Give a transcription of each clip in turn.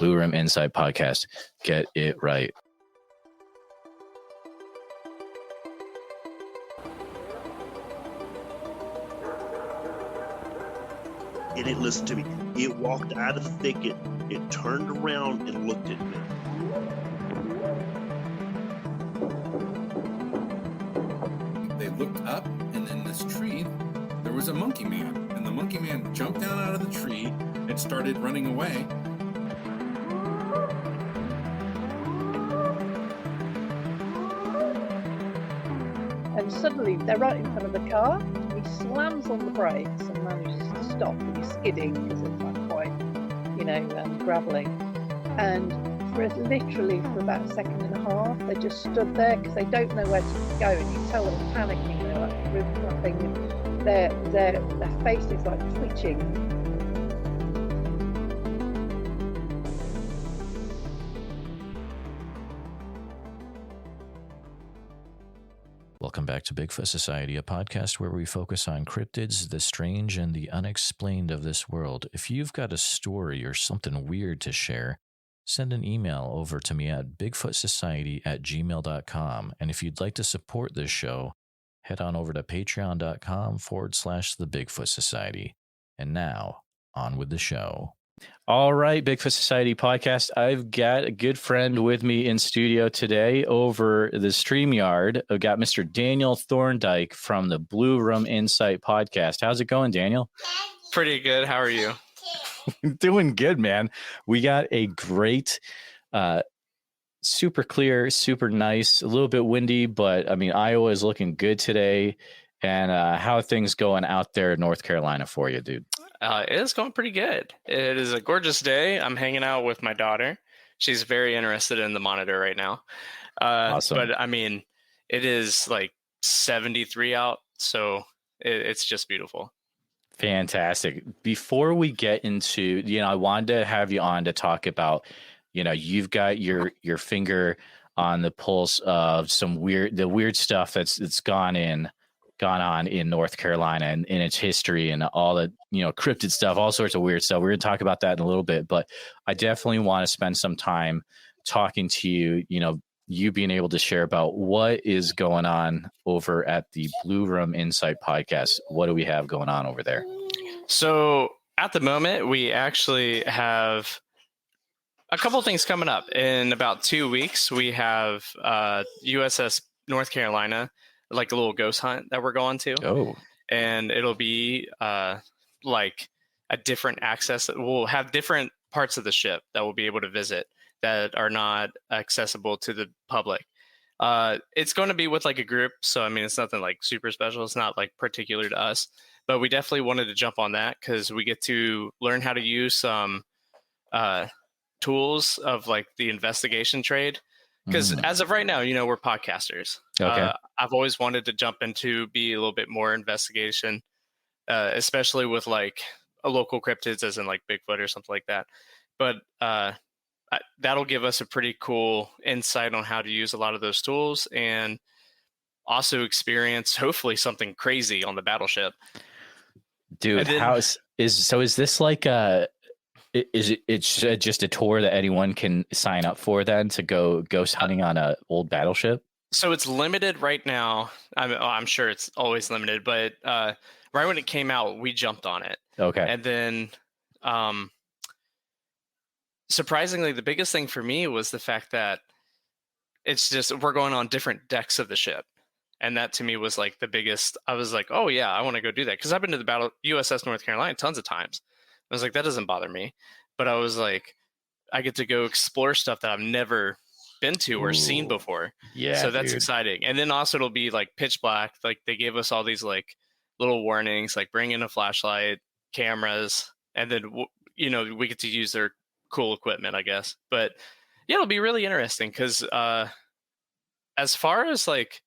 Blue Room Insight Podcast. Get it right. It didn't listen to me. It walked out of the thicket. It turned around and looked at me. They looked up, and in this tree, there was a monkey man. And the monkey man jumped down out of the tree and started running away. And suddenly they're right in front of the car. He slams on the brakes and manages to stop. And he's skidding because it's like quite, gravelly. And literally for about a second and a half, they just stood there because they don't know where to go. And you tell them panicking, they're like really nothing. Their face is like twitching. Welcome back to Bigfoot Society, a podcast where we focus on cryptids, the strange, and the unexplained of this world. If you've got a story or something weird to share, send an email over to me at bigfootsociety@gmail.com. And if you'd like to support this show, head on over to patreon.com/the Bigfoot Society. And now, on with the show. All right, Bigfoot Society podcast. I've got a good friend with me in studio today over the StreamYard. I've got Mr. Daniel Thorndike from the Blue Room Insight podcast. How's it going, Daniel? Pretty good. How are you? Doing good, man. We got a great, super clear, super nice, a little bit windy, but I mean, Iowa is looking good today. And how are things going out there in North Carolina for you, dude? It is going pretty good. It is a gorgeous day. I'm hanging out with my daughter. She's very interested in the monitor right now. Awesome. But I mean, it is like 73 out, so it's just beautiful. Fantastic. Before we get into, I wanted to have you on to talk about, you've got your finger on the pulse of the weird stuff that's gone on in North Carolina and in its history and all the, cryptid stuff, all sorts of weird stuff. We're going to talk about that in a little bit, but I definitely want to spend some time talking to you, you being able to share about what is going on over at the Blue Room Insight podcast. What do we have going on over there? So at the moment, we actually have a couple of things coming up. In about 2 weeks, we have USS North Carolina, like a little ghost hunt that we're going to. Oh. And it'll be like a different access. We'll have different parts of the ship that we'll be able to visit that are not accessible to the public. It's going to be with like a group. So, I mean, it's nothing like super special. It's not like particular to us, but we definitely wanted to jump on that because we get to learn how to use some tools of like the investigation trade. Because as of right now, we're podcasters. Okay. I've always wanted to jump into be a little bit more investigation, especially with like a local cryptids as in like Bigfoot or something like that. But that'll give us a pretty cool insight on how to use a lot of those tools and also experience hopefully something crazy on the battleship. Dude, is this like it's just a tour that anyone can sign up for then to go ghost hunting on a old battleship? So it's limited right now. I'm sure it's always limited, but right when it came out, we jumped on it. Okay. And then surprisingly, the biggest thing for me was the fact that it's just we're going on different decks of the ship. And that to me was like the biggest. I was like, oh, yeah, I want to go do that. Because I've been to the USS North Carolina tons of times. I was like, that doesn't bother me. But I was like, I get to go explore stuff that I've never been to or seen before. Yeah. So that's exciting. And then also it'll be like pitch black. Like they gave us all these like little warnings, like bring in a flashlight, cameras, and then, we get to use their cool equipment, I guess. But yeah, it'll be really interesting because as far as like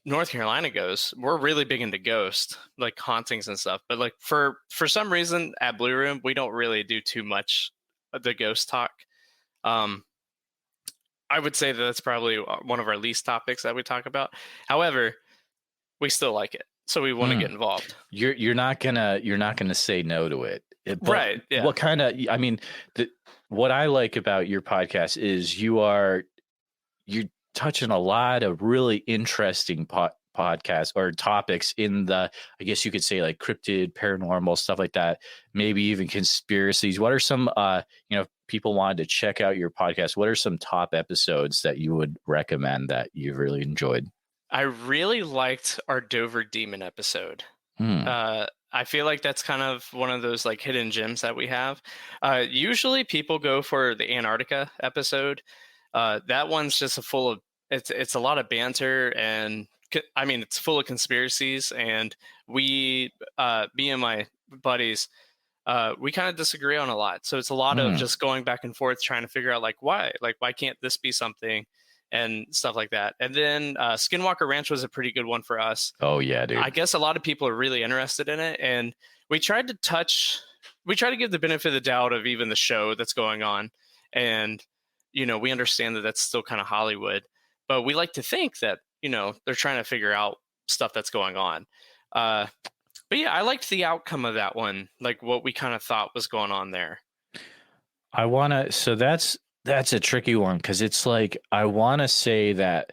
North Carolina goes, we're really big into ghost, like hauntings and stuff. But like for some reason at Blue Room, we don't really do too much of the ghost talk. I would say that that's probably one of our least topics that we talk about. However, we still like it, so we want to get involved. You're not gonna say no to it, right? Yeah. What kind of? I mean, what I like about your podcast is you're touching a lot of really interesting podcasts or topics in the, I guess you could say, like cryptid, paranormal stuff like that, maybe even conspiracies. What are some if people wanted to check out your podcast, what are some top episodes that you would recommend that you've really enjoyed? I really liked our Dover Demon episode. I feel like that's kind of one of those like hidden gems that we have. Usually people go for the Antarctica episode. That one's just it's a lot of banter, and I mean, it's full of conspiracies, and me and my buddies, we kind of disagree on a lot. So it's a lot of just going back and forth, trying to figure out like why can't this be something and stuff like that. And then Skinwalker Ranch was a pretty good one for us. Oh yeah, dude. I guess a lot of people are really interested in it, and we try to give the benefit of the doubt of even the show that's going on. And, we understand that that's still kind of Hollywood, but we like to think that, they're trying to figure out stuff that's going on. But yeah, I liked the outcome of that one, like what we kind of thought was going on there. So that's a tricky one, because it's like, I want to say that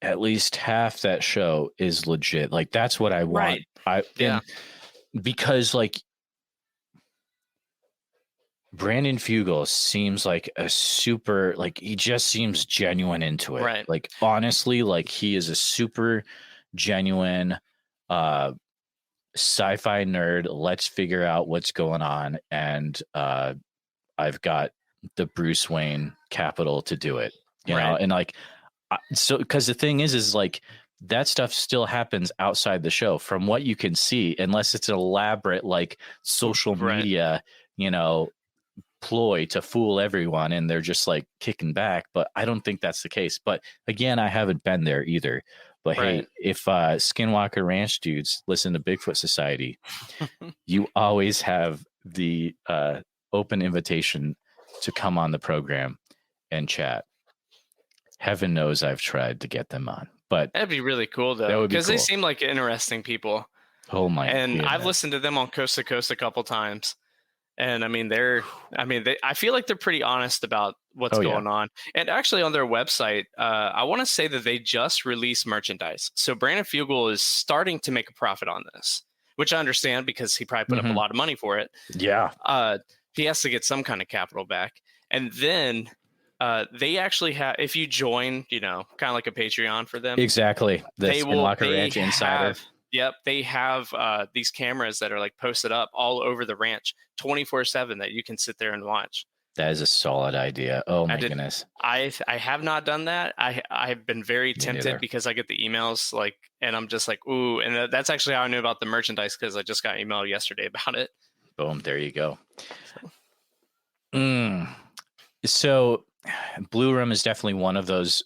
at least half that show is legit. Like, that's what I want. Right. Because like Brandon Fugel seems like a super, like, he just seems genuine into it. Right. Like, honestly, like, he is a super genuine sci-fi nerd. Let's figure out what's going on. And I've got the Bruce Wayne capital to do it, you know? And like, so, because the thing is like, that stuff still happens outside the show from what you can see, unless it's an elaborate like social media, ploy to fool everyone, and they're just like kicking back. But I don't think that's the case. But again, I haven't been there either. But hey, if Skinwalker Ranch dudes listen to Bigfoot Society, you always have the open invitation to come on the program and chat. Heaven knows I've tried to get them on, but that'd be really cool though, because they seem like interesting people. Oh my! And I've listened to them on Coast to Coast a couple times, and I mean, I feel like they're pretty honest about what's going on. And actually, on their website, I want to say that they just released merchandise. So Brandon Fugel is starting to make a profit on this, which I understand because he probably put up a lot of money for it. Yeah. He has to get some kind of capital back, and then. They actually have, if you join, kind of like a Patreon for them. Exactly. The Skinwalker Ranch Insider. Yep. They have these cameras that are like posted up all over the ranch 24/7 that you can sit there and watch. That is a solid idea. Oh my goodness. I have not done that. I've been very tempted because I get the emails and I'm just like, ooh. And that's actually how I knew about the merchandise, because I just got emailed yesterday about it. Boom. There you go. So Blue Room is definitely one of those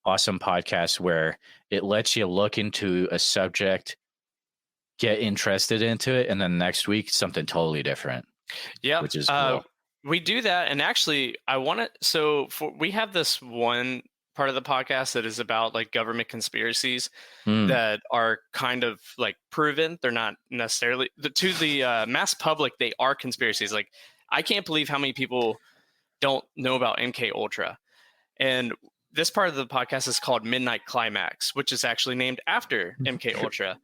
awesome podcasts where it lets you look into a subject, get interested into it, and then next week something totally different. Yeah, which is cool. We do that, and actually, we have this one part of the podcast that is about like government conspiracies that are kind of like proven. They're not necessarily to the mass public. They are conspiracies. Like, I can't believe how many people don't know about MK Ultra. And this part of the podcast is called Midnight Climax, which is actually named after MK Ultra.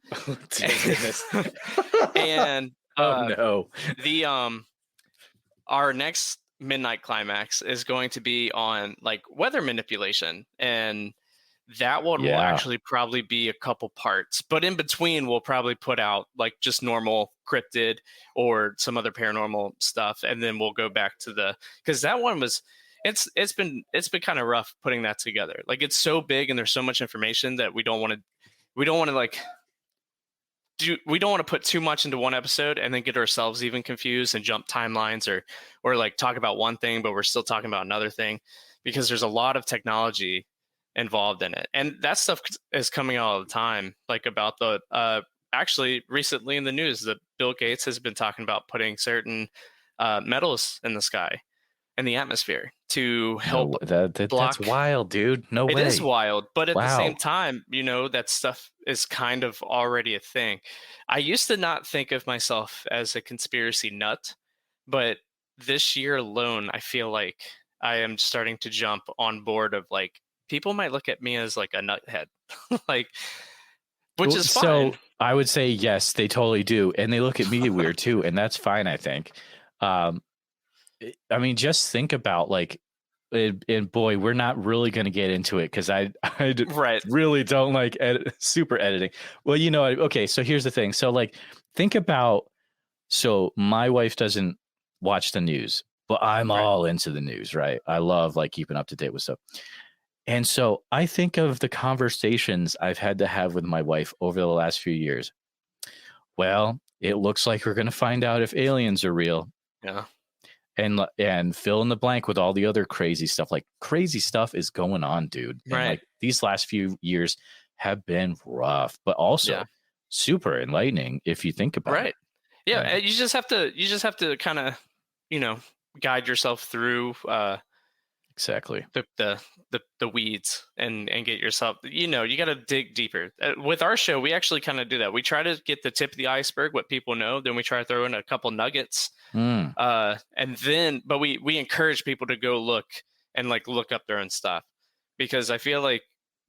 And our next Midnight Climax is going to be on like weather manipulation, and that one will actually probably be a couple parts, but in between we'll probably put out like just normal cryptid or some other paranormal stuff, and then we'll go back to because that one was it's been kind of rough putting that together. Like, it's so big and there's so much information that we don't want to put too much into one episode and then get ourselves even confused and jump timelines or like talk about one thing but we're still talking about another thing, because there's a lot of technology involved in it, and that stuff is coming out all the time. Like, about the actually recently in the news that Bill Gates has been talking about putting certain metals in the sky, in the atmosphere, to help block. That's wild, dude. No way. It is wild, but at the same time, that stuff is kind of already a thing. I used to not think of myself as a conspiracy nut, but this year alone, I feel like I am starting to jump on board of like people might look at me as like a nuthead, like, which is fine. So I would say yes, they totally do, and they look at me weird too, and that's fine. I think. I mean, just think about like, and boy, we're not really going to get into it because I Right. really don't like super editing. Well, you know, okay. So here's the thing. So like, think about. So my wife doesn't watch the news, but I'm Right. all into the news, right? I love like keeping up to date with stuff. And so I think of the conversations I've had to have with my wife over the last few years. Well, it looks like we're going to find out if aliens are real. Yeah. And fill in the blank with all the other crazy stuff. Like crazy stuff is going on, dude. And Right. like these last few years have been rough, but also super enlightening if you think about it. Right. Yeah. And you just have to kind of, you know, guide yourself through Exactly. the weeds and get yourself, you know, you got to dig deeper. With our show, we actually kind of do that. We try to get the tip of the iceberg, what people know, then we try to throw in a couple nuggets. And then, but we encourage people to go look up their own stuff, because I feel like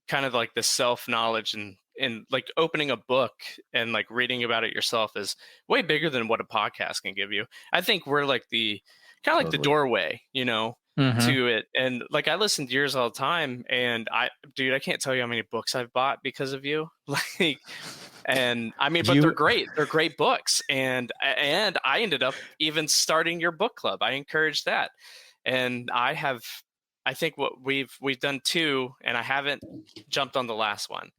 kind of like the self-knowledge and like opening a book and like reading about it yourself is way bigger than what a podcast can give you. I think we're like the kind of like the doorway, you know, to it. And like I listen to yours all the time, and I can't tell you how many books I've bought because of you. Like, and I mean, but they're great. They're great books. And I ended up even starting your book club. I encouraged that. And I think what we've done 2, and I haven't jumped on the last one.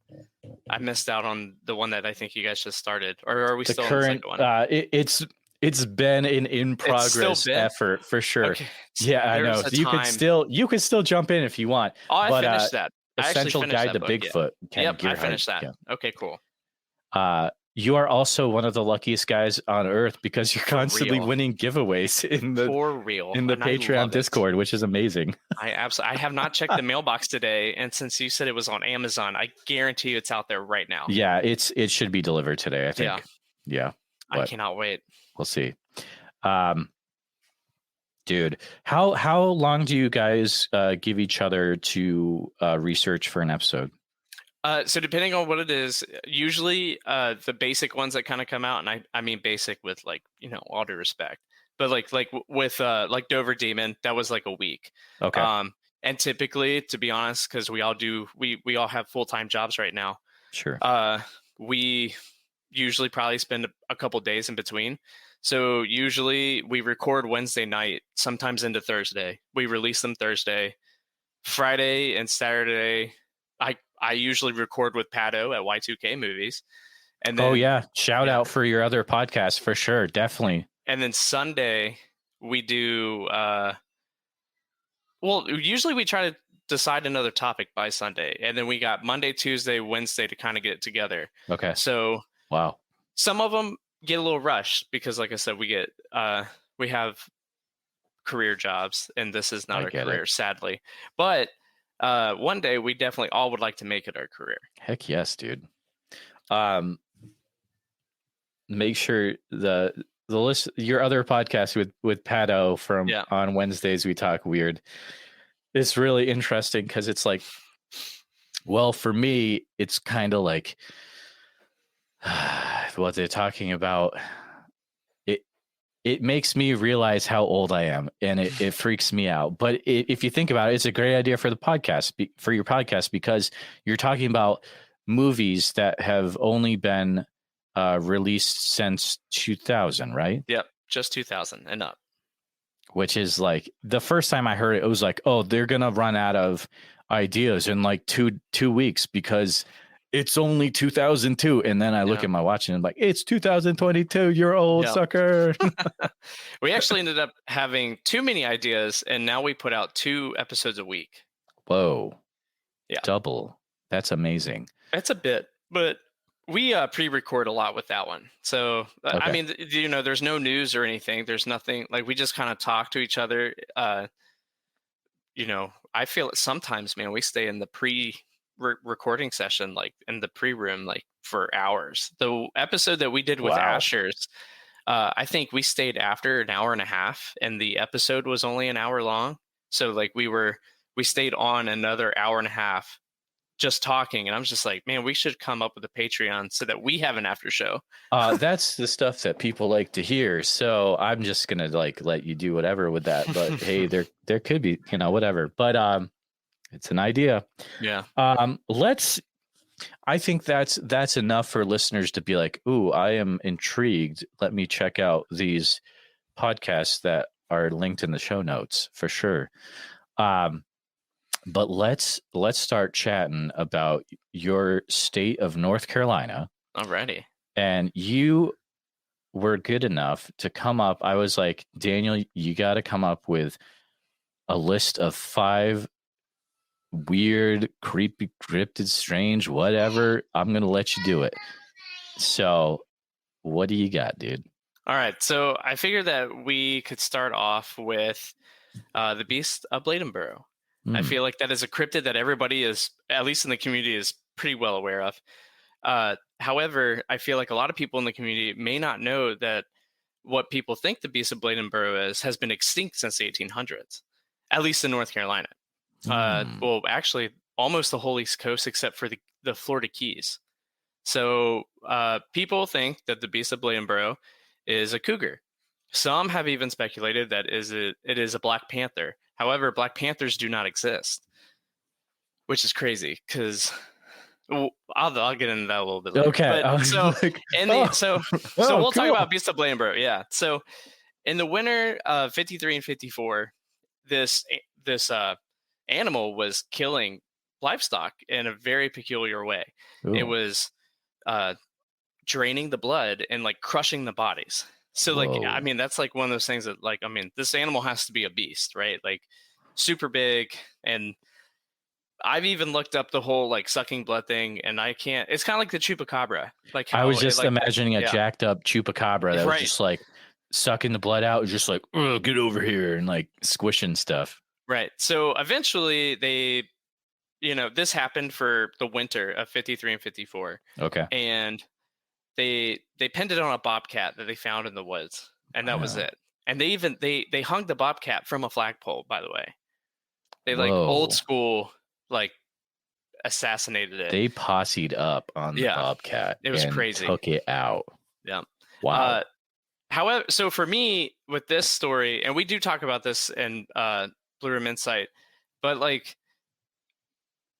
I missed out on the one that I think you guys just started. Or are we still on the second one? It's been an in progress effort for sure. Okay. Yeah, I know. So you could still jump in if you want. Oh, I finished that. Essential Guide to Bigfoot. Yep, I finished that. Yeah. Okay, cool. You are also one of the luckiest guys on earth because you're constantly winning giveaways in the Patreon Discord, which is amazing. I have not checked the mailbox today, and since you said it was on Amazon, I guarantee you it's out there right now. Yeah, it should be delivered today, I think. Yeah. I cannot wait. We'll see. Dude, how long do you guys give each other to research for an episode? So depending on what it is, usually the basic ones that kind of come out, and I mean basic with like, you know, all due respect, but like with like Dover Demon, that was like a week. Okay. And typically, to be honest, because we all have full-time jobs right now. Sure. We usually probably spend a couple days in between. So usually we record Wednesday night, sometimes into Thursday. We release them Thursday, Friday, and Saturday. I usually record with Pato at Y2K Movies. And then, shout out for your other podcast for sure, definitely. And then Sunday we do. Usually we try to decide another topic by Sunday, and then we got Monday, Tuesday, Wednesday to kind of get it together. Okay. So wow, some of them get a little rushed because, like I said, we have career jobs, and this is not our career, sadly. But one day we definitely all would like to make it our career. Heck yes, dude. Make sure the list, your other podcast with Pato from on Wednesdays We Talk Weird. It's really interesting because it's like, well, for me, it's kind of like what they're talking about. It makes me realize how old I am, and it freaks me out. But if you think about it, it's a great idea for the podcast, for your podcast, because you're talking about movies that have only been released since 2000, right? Yep, just 2000 and up. Which is like, the first time I heard it, it was like, oh, they're gonna run out of ideas in like two weeks because it's only 2002. And then I look at my watch and I'm like, it's 2022. You're old, sucker. We actually ended up having too many ideas, and now we put out 2 episodes a week. Whoa. Yeah. Double. That's amazing. That's a bit, but we pre-record a lot with that one. So, I mean, you know, there's no news or anything. There's nothing, like, we just kind of talk to each other. You know, I feel it sometimes, man, we stay in the recording session, like in the pre-room, like for hours. The episode that we did with Ashers, I think we stayed after an hour and a half, and the episode was only an hour long. So like we stayed on another hour and a half just talking, and I'm just like, man, we should come up with a Patreon so that we have an after show. That's the stuff that people like to hear. So I'm just gonna like let you do whatever with that. But hey, there could be, you know, whatever. But it's an idea. Yeah. I think that's enough for listeners to be like, ooh, I am intrigued. Let me check out these podcasts that are linked in the show notes for sure. But let's start chatting about your state of North Carolina. Alrighty. And you were good enough to come up. I was like, Daniel, you got to come up with a list of 5 weird, creepy, cryptid, strange, whatever. I'm going to let you do it. So what do you got, dude? All right. So I figured that we could start off with the Beast of Bladenborough. I feel like that is a cryptid that everybody is, at least in the community, is pretty well aware of. However, I feel like a lot of people in the community may not know that what people think the Beast of Bladenborough is has been extinct since the 1800s, at least in North Carolina. Well, actually, almost the whole East Coast except for the Florida Keys. So people think that the Beast of Bladenborough is a cougar. Some have even speculated that it is a Black Panther. However, Black Panthers do not exist, which is crazy because I'll get into that a little bit later. Okay. But, so like, so we'll talk about Beast of Bladenborough. Yeah. So in the winter of 53 and 54, this animal was killing livestock in a very peculiar way. Ooh. It was draining the blood and like crushing the bodies. So like, Whoa. I mean, that's like one of those things that like, I mean, this animal has to be a beast, right? Like super big. And I've even looked up the whole like sucking blood thing, and I can't, it's kind of like the chupacabra. Like I was just like, imagining a jacked up chupacabra that was just like sucking the blood out, just like, oh, get over here, and like squishing stuff. Right. So eventually they, you know, this happened for the winter of 53 and 54. Okay. And they pinned it on a bobcat that they found in the woods, and that was it. And they even they hung the bobcat from a flagpole, by the way. They like old school like assassinated it. They posseed up on the bobcat. It was and crazy. Took it out. Yeah. Wow. However, so for me with this story, and we do talk about this in Blue Room Insight, but like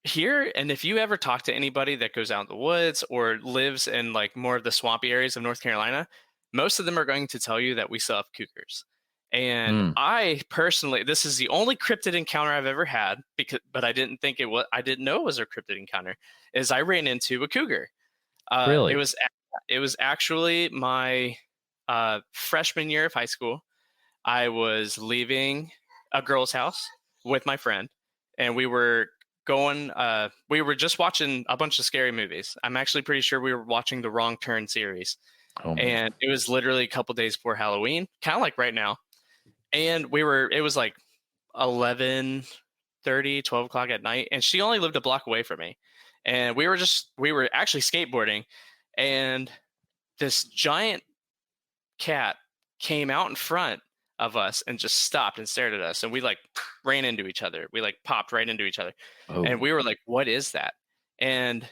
here, and if you ever talk to anybody that goes out in the woods or lives in like more of the swampy areas of North Carolina, most of them are going to tell you that we still have cougars. And I personally, this is the only cryptid encounter I've ever had, but I didn't know it was a cryptid encounter, is I ran into a cougar. Really? It was actually my freshman year of high school. I was leaving a girl's house with my friend, and we were just watching a bunch of scary movies. I'm actually pretty sure we were watching the Wrong Turn series. And it was literally a couple days before Halloween, kind of like right now. And it was like 11:30, 12 o'clock at night. And she only lived a block away from me. And we were actually skateboarding. And this giant cat came out in front of us and just stopped and stared at us. And we like ran into each other. We like popped right into each other. And we were like, what is that? And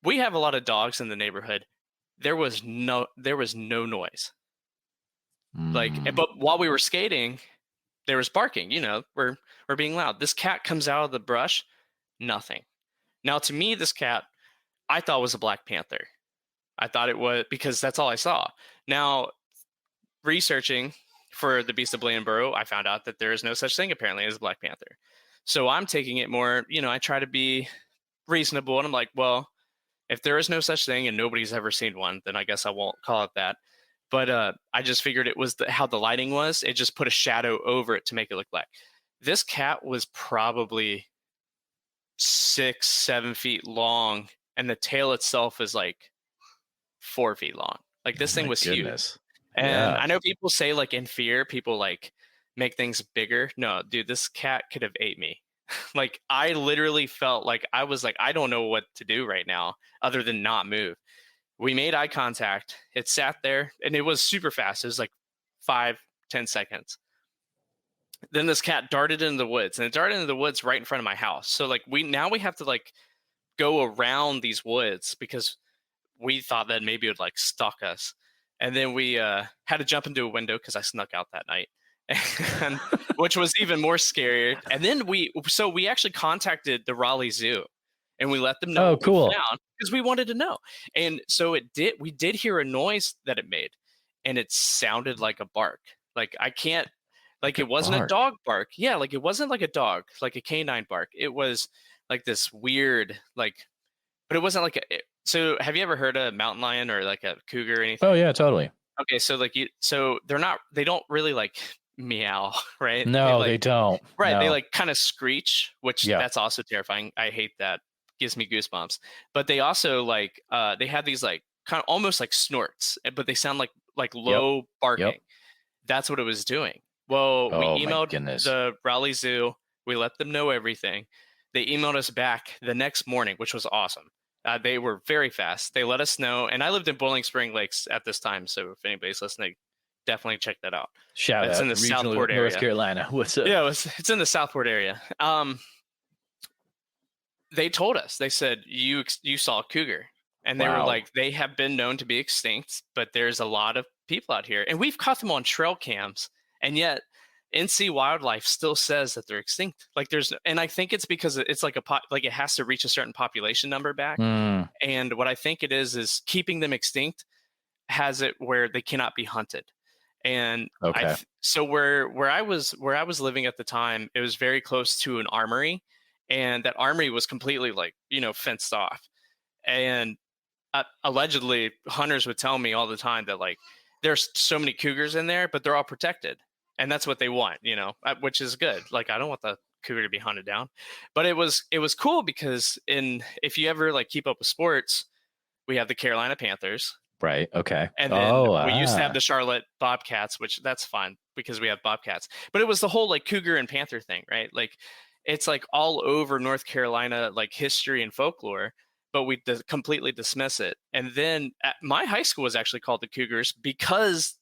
we have a lot of dogs in the neighborhood. There was no noise. But while we were skating, there was barking, you know, we're being loud. This cat comes out of the brush, nothing. Now to me, this cat, I thought was a Black Panther. I thought it was, because that's all I saw. Now, researching for the Beast of Bladenborough, I found out that there is no such thing apparently as a Black Panther. So I'm taking it more, you know, I try to be reasonable, and I'm like, well, if there is no such thing and nobody's ever seen one, then I guess I won't call it that. But I just figured it was how the lighting was. It just put a shadow over it to make it look black. This cat was probably 6-7 feet long, and the tail itself is like 4 feet long. Like this thing was huge. And I know people say like in fear, people like make things bigger. No, dude, this cat could have ate me. Like I literally felt like I was like, I don't know what to do right now other than not move. We made eye contact. It sat there, and it was super fast. It was like 5-10 seconds. Then this cat darted into the woods, and it darted into the woods right in front of my house. So like we have to like go around these woods because we thought that maybe it would like stalk us. And then we had to jump into a window because I snuck out that night, and, which was even more scary. And then we actually contacted the Raleigh Zoo, and we let them know Oh, what we cool. found because we wanted to know. And so we did hear a noise that it made, and it sounded like a bark. Like I can't, like it wasn't a dog bark. Yeah, like it wasn't like a dog, like a canine bark. It was like this weird, like, but it wasn't like so have you ever heard a mountain lion or like a cougar or anything? Oh yeah, totally. Okay, so like they don't really like meow, right? No, they don't. Right, No. they like kind of screech, which Yeah. that's also terrifying. I hate that. Gives me goosebumps. But they also like they have these like kind of almost like snorts, but they sound like low barking. That's what it was doing. Well, Oh, we my emailed goodness. the Raleigh Zoo. We let them know everything. They emailed us back the next morning, which was awesome. They were very fast. They let us know, and I lived in Bowling Spring Lakes at this time, so if anybody's listening, definitely check that out. Shout It's out in the regional Southport North area. Carolina. What's up? Yeah, it's in the Southport area. They told us. They said you saw a cougar, and they were Wow. like, they have been known to be extinct, but there's a lot of people out here, and we've caught them on trail cams, and yet NC Wildlife still says that they're extinct. Like and I think it's because it's like like it has to reach a certain population number back. Mm, And what I think it is keeping them extinct has it where they cannot be hunted. And okay. so where I was living at the time, it was very close to an armory, and that armory was completely like, fenced off. And allegedly hunters would tell me all the time that like there's so many cougars in there, but they're all protected. And that's what they want, which is good. Like, I don't want the cougar to be hunted down, but it was cool because if you ever like keep up with sports, we have the Carolina Panthers. Right. Okay. And then we used to have the Charlotte Bobcats, which that's fun because we have Bobcats, but it was the whole like cougar and panther thing, right? Like it's like all over North Carolina, like history and folklore, but we completely dismiss it. And then my high school was actually called the Cougars because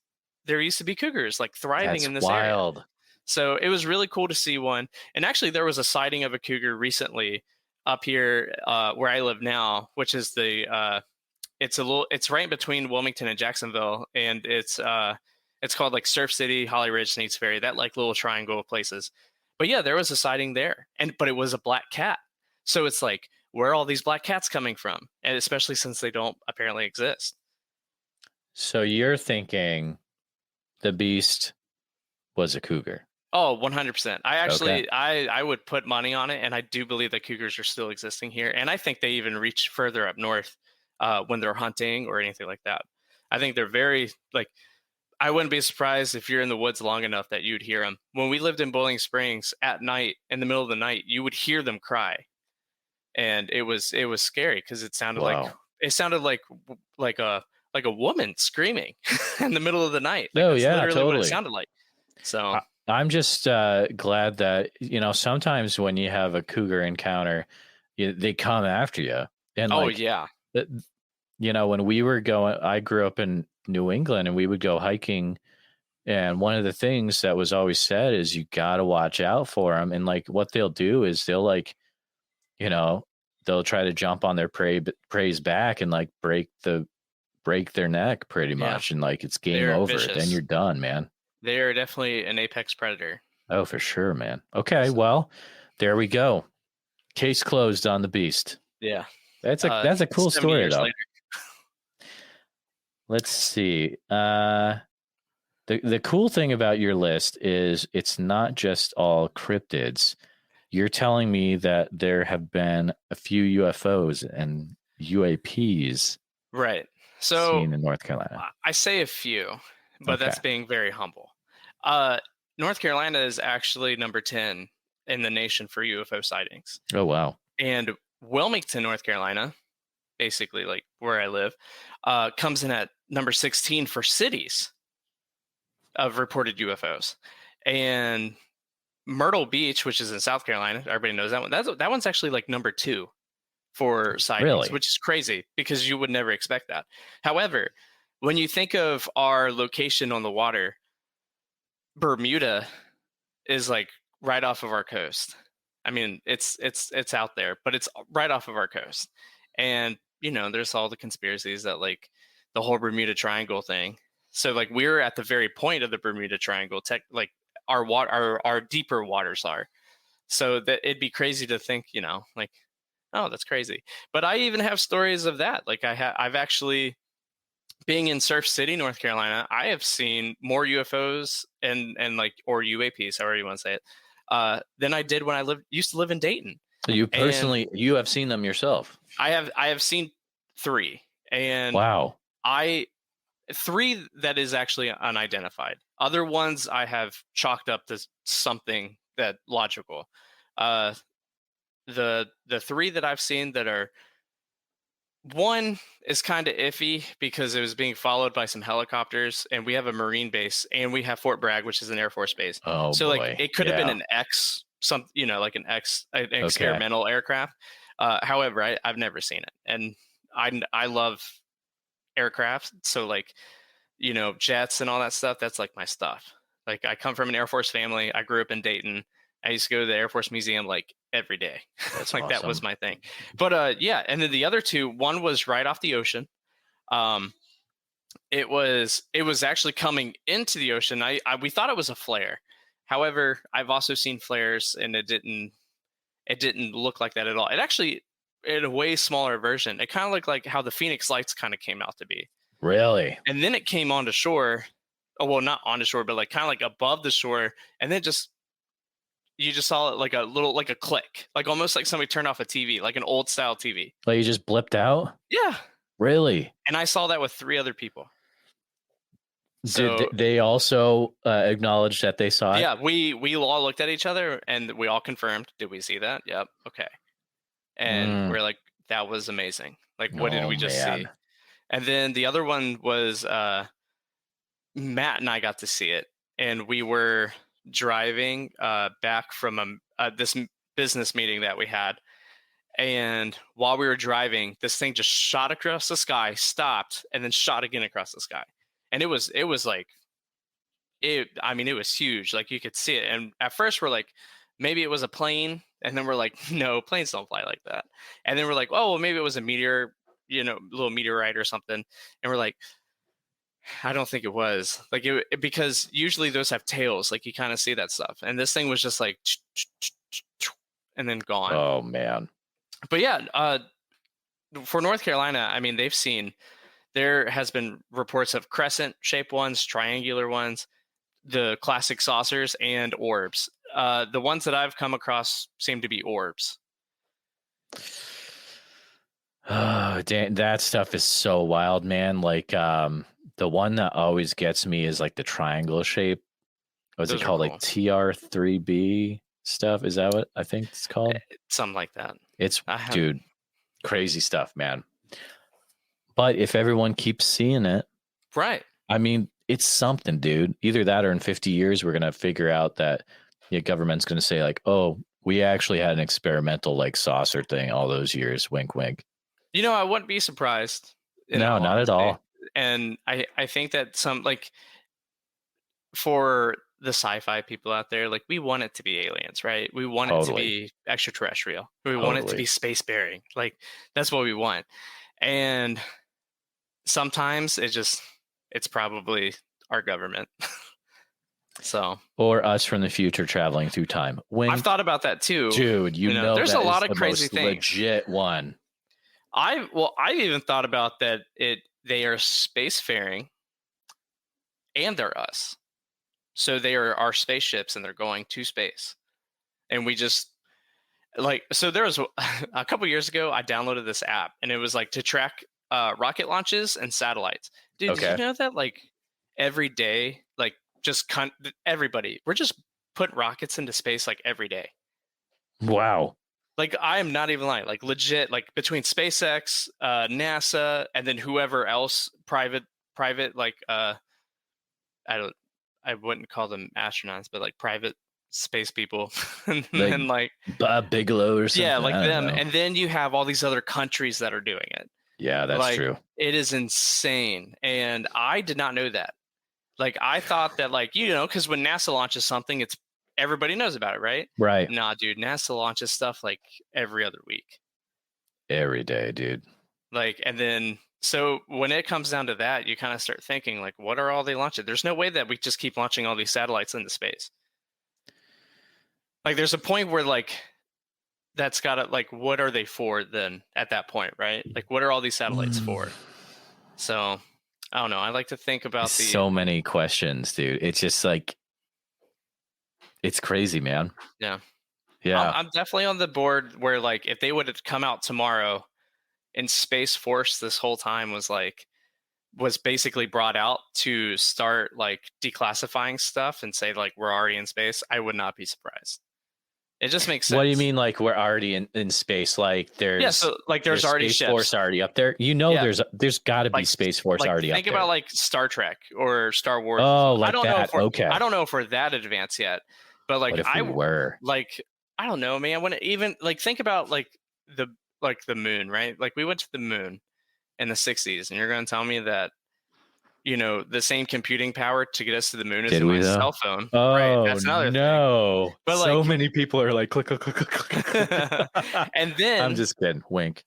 there used to be cougars like thriving in this wild. area. So it was really cool to see one. And actually there was a sighting of a cougar recently up here where I live now, which is it's right between Wilmington and Jacksonville. And it's called like Surf City, Holly Ridge, Sneads Ferry, that like little triangle of places. But yeah, there was a sighting there, but it was a black cat. So it's like, where are all these black cats coming from? And especially since they don't apparently exist. So you're thinking the beast was a cougar? Oh, 100%. I actually, Okay. I would put money on it, and I do believe that cougars are still existing here. And I think they even reach further up north when they're hunting or anything like that. I think they're very, like, I wouldn't be surprised if you're in the woods long enough that you'd hear them. When we lived in Bowling Springs at night, in the middle of the night, you would hear them cry. And it was scary because it sounded like a woman screaming in the middle of the night. Like, that's literally totally. what it sounded like. So I'm just glad that, sometimes when you have a cougar encounter, they come after you. And when we were I grew up in New England, and we would go hiking. And one of the things that was always said is you got to watch out for them. And like what they'll do is they'll like, they'll try to jump on their prey's back and like break their neck pretty much. And like, it's game over. Vicious. Then you're done, man. They are definitely an apex predator. Oh, for sure, man. Okay. Well, there we go. Case closed on the beast. Yeah. That's a cool 70 story years though. later. Let's see. The cool thing about your list is it's not just all cryptids. You're telling me that there have been a few UFOs and UAPs Right. So seen in North Carolina. I say a few, but that's being very humble. North Carolina is actually number 10 in the nation for UFO sightings. Oh, wow. And Wilmington, North Carolina, basically like where I live, comes in at number 16 for cities of reported UFOs. And Myrtle Beach, which is in South Carolina, everybody knows that one. That one's actually like number 2 for sightings, Really? which is crazy because you would never expect that. However, when you think of our location on the water, Bermuda is like right off of our coast. I mean, it's out there, but it's right off of our coast. And, you know, there's all the conspiracies that like the whole Bermuda Triangle thing. So like we're at the very point of the Bermuda Triangle, like our water, our deeper waters are. So that it'd be crazy to think, you know, like, oh, that's crazy. But I even have stories of that. Like I've actually, being in Surf City, North Carolina, I have seen more UFOs and like, or UAPs, however you want to say it, than I did when I used to live in Dayton. So you personally, you have seen them yourself? I have seen 3, and wow, 3 that is actually unidentified. Other ones I have chalked up to something that logical. The 3 that I've seen that are, one is kind of iffy because it was being followed by some helicopters, and we have a Marine base, and we have Fort Bragg, which is an Air Force base. oh So boy. like it could have been an an experimental aircraft. However, I've never seen it, and I love aircraft, so like, you know, jets and all that stuff, that's like my stuff. Like I come from an Air Force family. I grew up in Dayton. I used to go to the Air Force Museum like every day. That's like awesome. That was my thing. But yeah, and then the other 2, one was right off the ocean. It was actually coming into the ocean. We thought it was a flare. However, I've also seen flares, and it didn't look like that at all. It actually, in a way smaller version, it kind of looked like how the Phoenix Lights kind of came out to be. Really? And then it came onto shore. Oh, well, not onto shore, but like kind of like above the shore, and then you just saw it like a click, like almost like somebody turned off a TV, like an old style TV. Like you just blipped out? Yeah. Really? And I saw that with 3 other people. Did they also acknowledge that they saw it? Yeah, we all looked at each other and we all confirmed. Did we see that? Yep. Okay. And we're like, that was amazing. Like, what did we just see? And then the other one was Matt and I got to see it, and we were driving back from this business meeting that we had. And while we were driving, this thing just shot across the sky, stopped, and then shot again across the sky. And it was like, I mean, it was huge. Like you could see it. And at first we're like, maybe it was a plane. And then we're like, no, planes don't fly like that. And then we're like, oh, well, maybe it was a meteor, you know, little meteorite or something. And we're like, I don't think it was. Like because usually those have tails. Like you kind of see that stuff. And this thing was just like, and then gone. Oh, man. But yeah, for North Carolina, I mean, there has been reports of crescent-shaped ones, triangular ones, the classic saucers, and orbs. The ones that I've come across seem to be orbs. Oh, damn, that stuff is so wild, man. Like the one that always gets me is like the triangle shape. What's it called? Cool. Like TR3B stuff? Is that what I think it's called? Something like that. It's, dude, crazy stuff, man. But if everyone keeps seeing it, right? I mean, it's something, dude. Either that or in 50 years, we're going to figure out that the government's going to say like, oh, we actually had an experimental like saucer thing all those years. Wink, wink. You know, I wouldn't be surprised. No, not at all. And I think that some, like, for the sci-fi people out there, like, we want it to be aliens, right? We want it to be extraterrestrial. We want it to be spacefaring. Like, that's what we want. And sometimes it's probably our government. So, or us from the future traveling through time. I've thought about that too, dude. You know there's a lot of crazy things. Legit one. I've even thought about that. They are spacefaring, and they're us. So they are our spaceships, and they're going to space. And we just so there was a couple years ago, I downloaded this app, and it was like to track rocket launches and satellites. Dude, did you know that like every day, like everybody, we're just putting rockets into space like every day. Wow. Like, I am not even lying. Like, legit, like between SpaceX, NASA, and then whoever else, private, like, I wouldn't call them astronauts, but like private space people, and Like then like Bob Bigelow or something. yeah, like I don't them, know. and then you have all these other countries that are doing it. Yeah, that's Like, true. it is insane, and I did not know that. Like, I thought that, like, you know, because when NASA launches something, it's everybody knows about it, right? Right. Nah, dude, NASA launches stuff like every other week. Every day, dude. Like, and then so when it comes down to that, you kind of start thinking, like, what are all they launching? There's no way that we just keep launching all these satellites into space. Like, there's a point where, like, that's got to, like, what are they for then at that point, right? Like, what are all these satellites for? So, I don't know. I like to think about So many questions, dude. It's just like, it's crazy, man. Yeah. Yeah. I'm definitely on the board where, like, if they would have come out tomorrow and Space Force this whole time was basically brought out to start, like, declassifying stuff and say, like, we're already in space, I would not be surprised. It just makes sense. What do you mean, like, we're already in space? Like, there's so, like, there's already Space ships. Force already up there. You know, Yeah. there's got to be Like, Space Force like, already up there. think about, like, Star Trek or Star Wars. Oh, like I don't that. know if we're, Okay. I don't know if we're that advanced yet, but, like, What if we were? like, I don't know, man. When even, like, think about, like, the moon, right? Like, we went to the moon in the 60s, and you're going to tell me that, you know, the same computing power to get us to the moon is Did in we my though? cell phone. Oh, Right. That's another thing. no. But, so like, many people are like, click, click, click, click, click. and then I'm just kidding. Wink.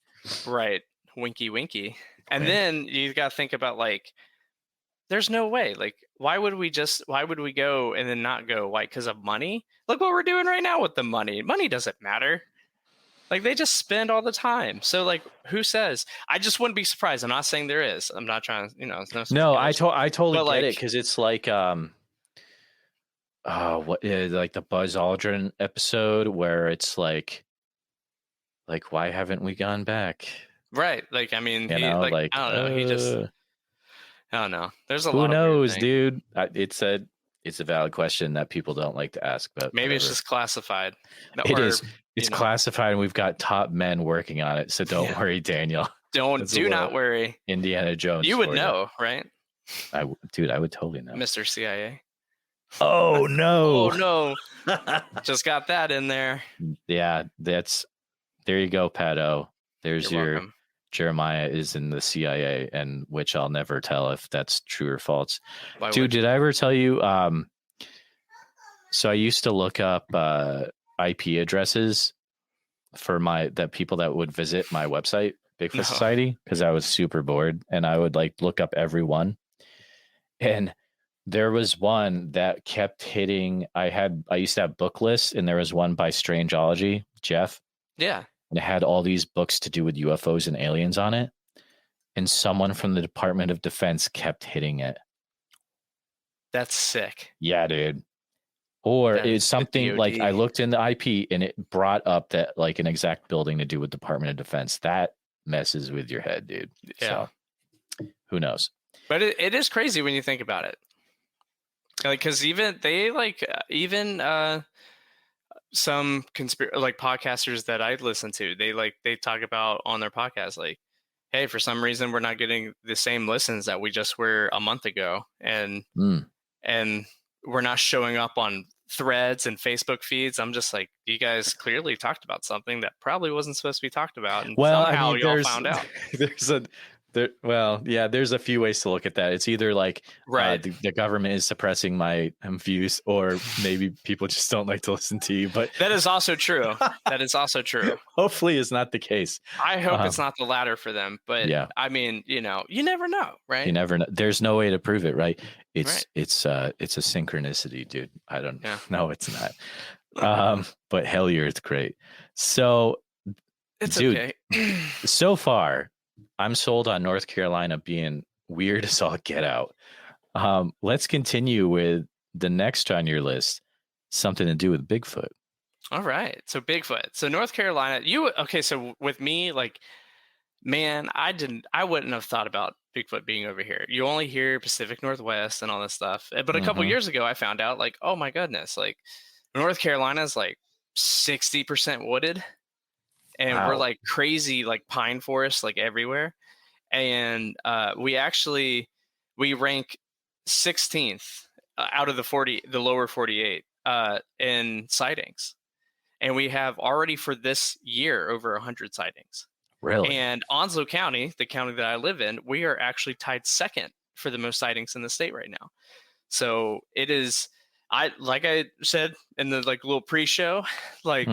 right, winky, winky, and Wink. then you got to think about, like, there's no way. Like, why would we go and then not go? Why? Because of money? Look what we're doing right now with the money. Money doesn't matter. Like, they just spend all the time. So, like, who says? I just wouldn't be surprised. I'm not saying there is. I'm not trying to, you know. No, I totally But, get it, like, because it's like what like the Buzz Aldrin episode where it's like why haven't we gone back? right. Like, I mean, You he, know, like, like, I don't know. He just, I don't know. There's a who lot of weird knows, things. dude? It's a valid question that people don't like to ask, but Maybe it's whatever. just classified. It Or, is. It's you know, classified, and we've got top men working on it. So don't Yeah. worry, Daniel. That's a do not little worry. Indiana Jones. You would for know, right, dude? I would totally know. Mr. CIA? Oh no! Oh no! Just got that in there. Yeah, there you go, Pato. There's You're your welcome. Jeremiah is in the CIA, and which I'll never tell if that's true or false. Why Dude, would you? did I ever tell you? So I used to look up IP addresses for that people that would visit my website, Bigfoot No. Society, because I was super bored, and I would like look up every one. And there was one that kept hitting. I used to have book lists, and there was one by Strangeology, Jeff, Yeah. and it had all these books to do with UFOs and aliens on it. And someone from the Department of Defense kept hitting it. That's sick. Yeah, dude. Or That it's is the something like I DoD. looked in the IP and it brought up that like an exact building to do with Department of Defense. That messes with your head, dude. Yeah. So who knows? But it is crazy when you think about it. Like, because even they some like podcasters that I listen to, they talk about on their podcast, like, hey, for some reason we're not getting the same listens that we just were a month ago, and we're not showing up on threads and Facebook feeds. I'm just like, you guys clearly talked about something that probably wasn't supposed to be talked about, and somehow y'all found out. There's a few ways to look at that. It's either like Right. the government is suppressing my views, or maybe people just don't like to listen to you. But That is also true. That is also true. hopefully it's not the case. I hope it's not the latter for them, but Yeah. I mean, you know, you never know, right? You never know. There's no way to prove it, right? It's Right. it's a synchronicity, dude. I don't Yeah. know. It's not. But hell yeah, it's great. So, It's dude, okay. so far, I'm sold on North Carolina being weird as all get out. Let's continue with the next on your list, something to do with Bigfoot. All right. So Bigfoot. So North Carolina, so with me, like, man, I wouldn't have thought about Bigfoot being over here. You only hear Pacific Northwest and all this stuff. But a couple years ago, I found out, like, oh my goodness, like, North Carolina is like 60% wooded. And we're like crazy, like pine forests, like everywhere. And we rank 16th out of the lower 48 in sightings, and we have already for this year over 100 sightings. Really? And Onslow County, the county that I live in, we are actually tied second for the most sightings in the state right now. So it is, like I said in the like little pre-show, like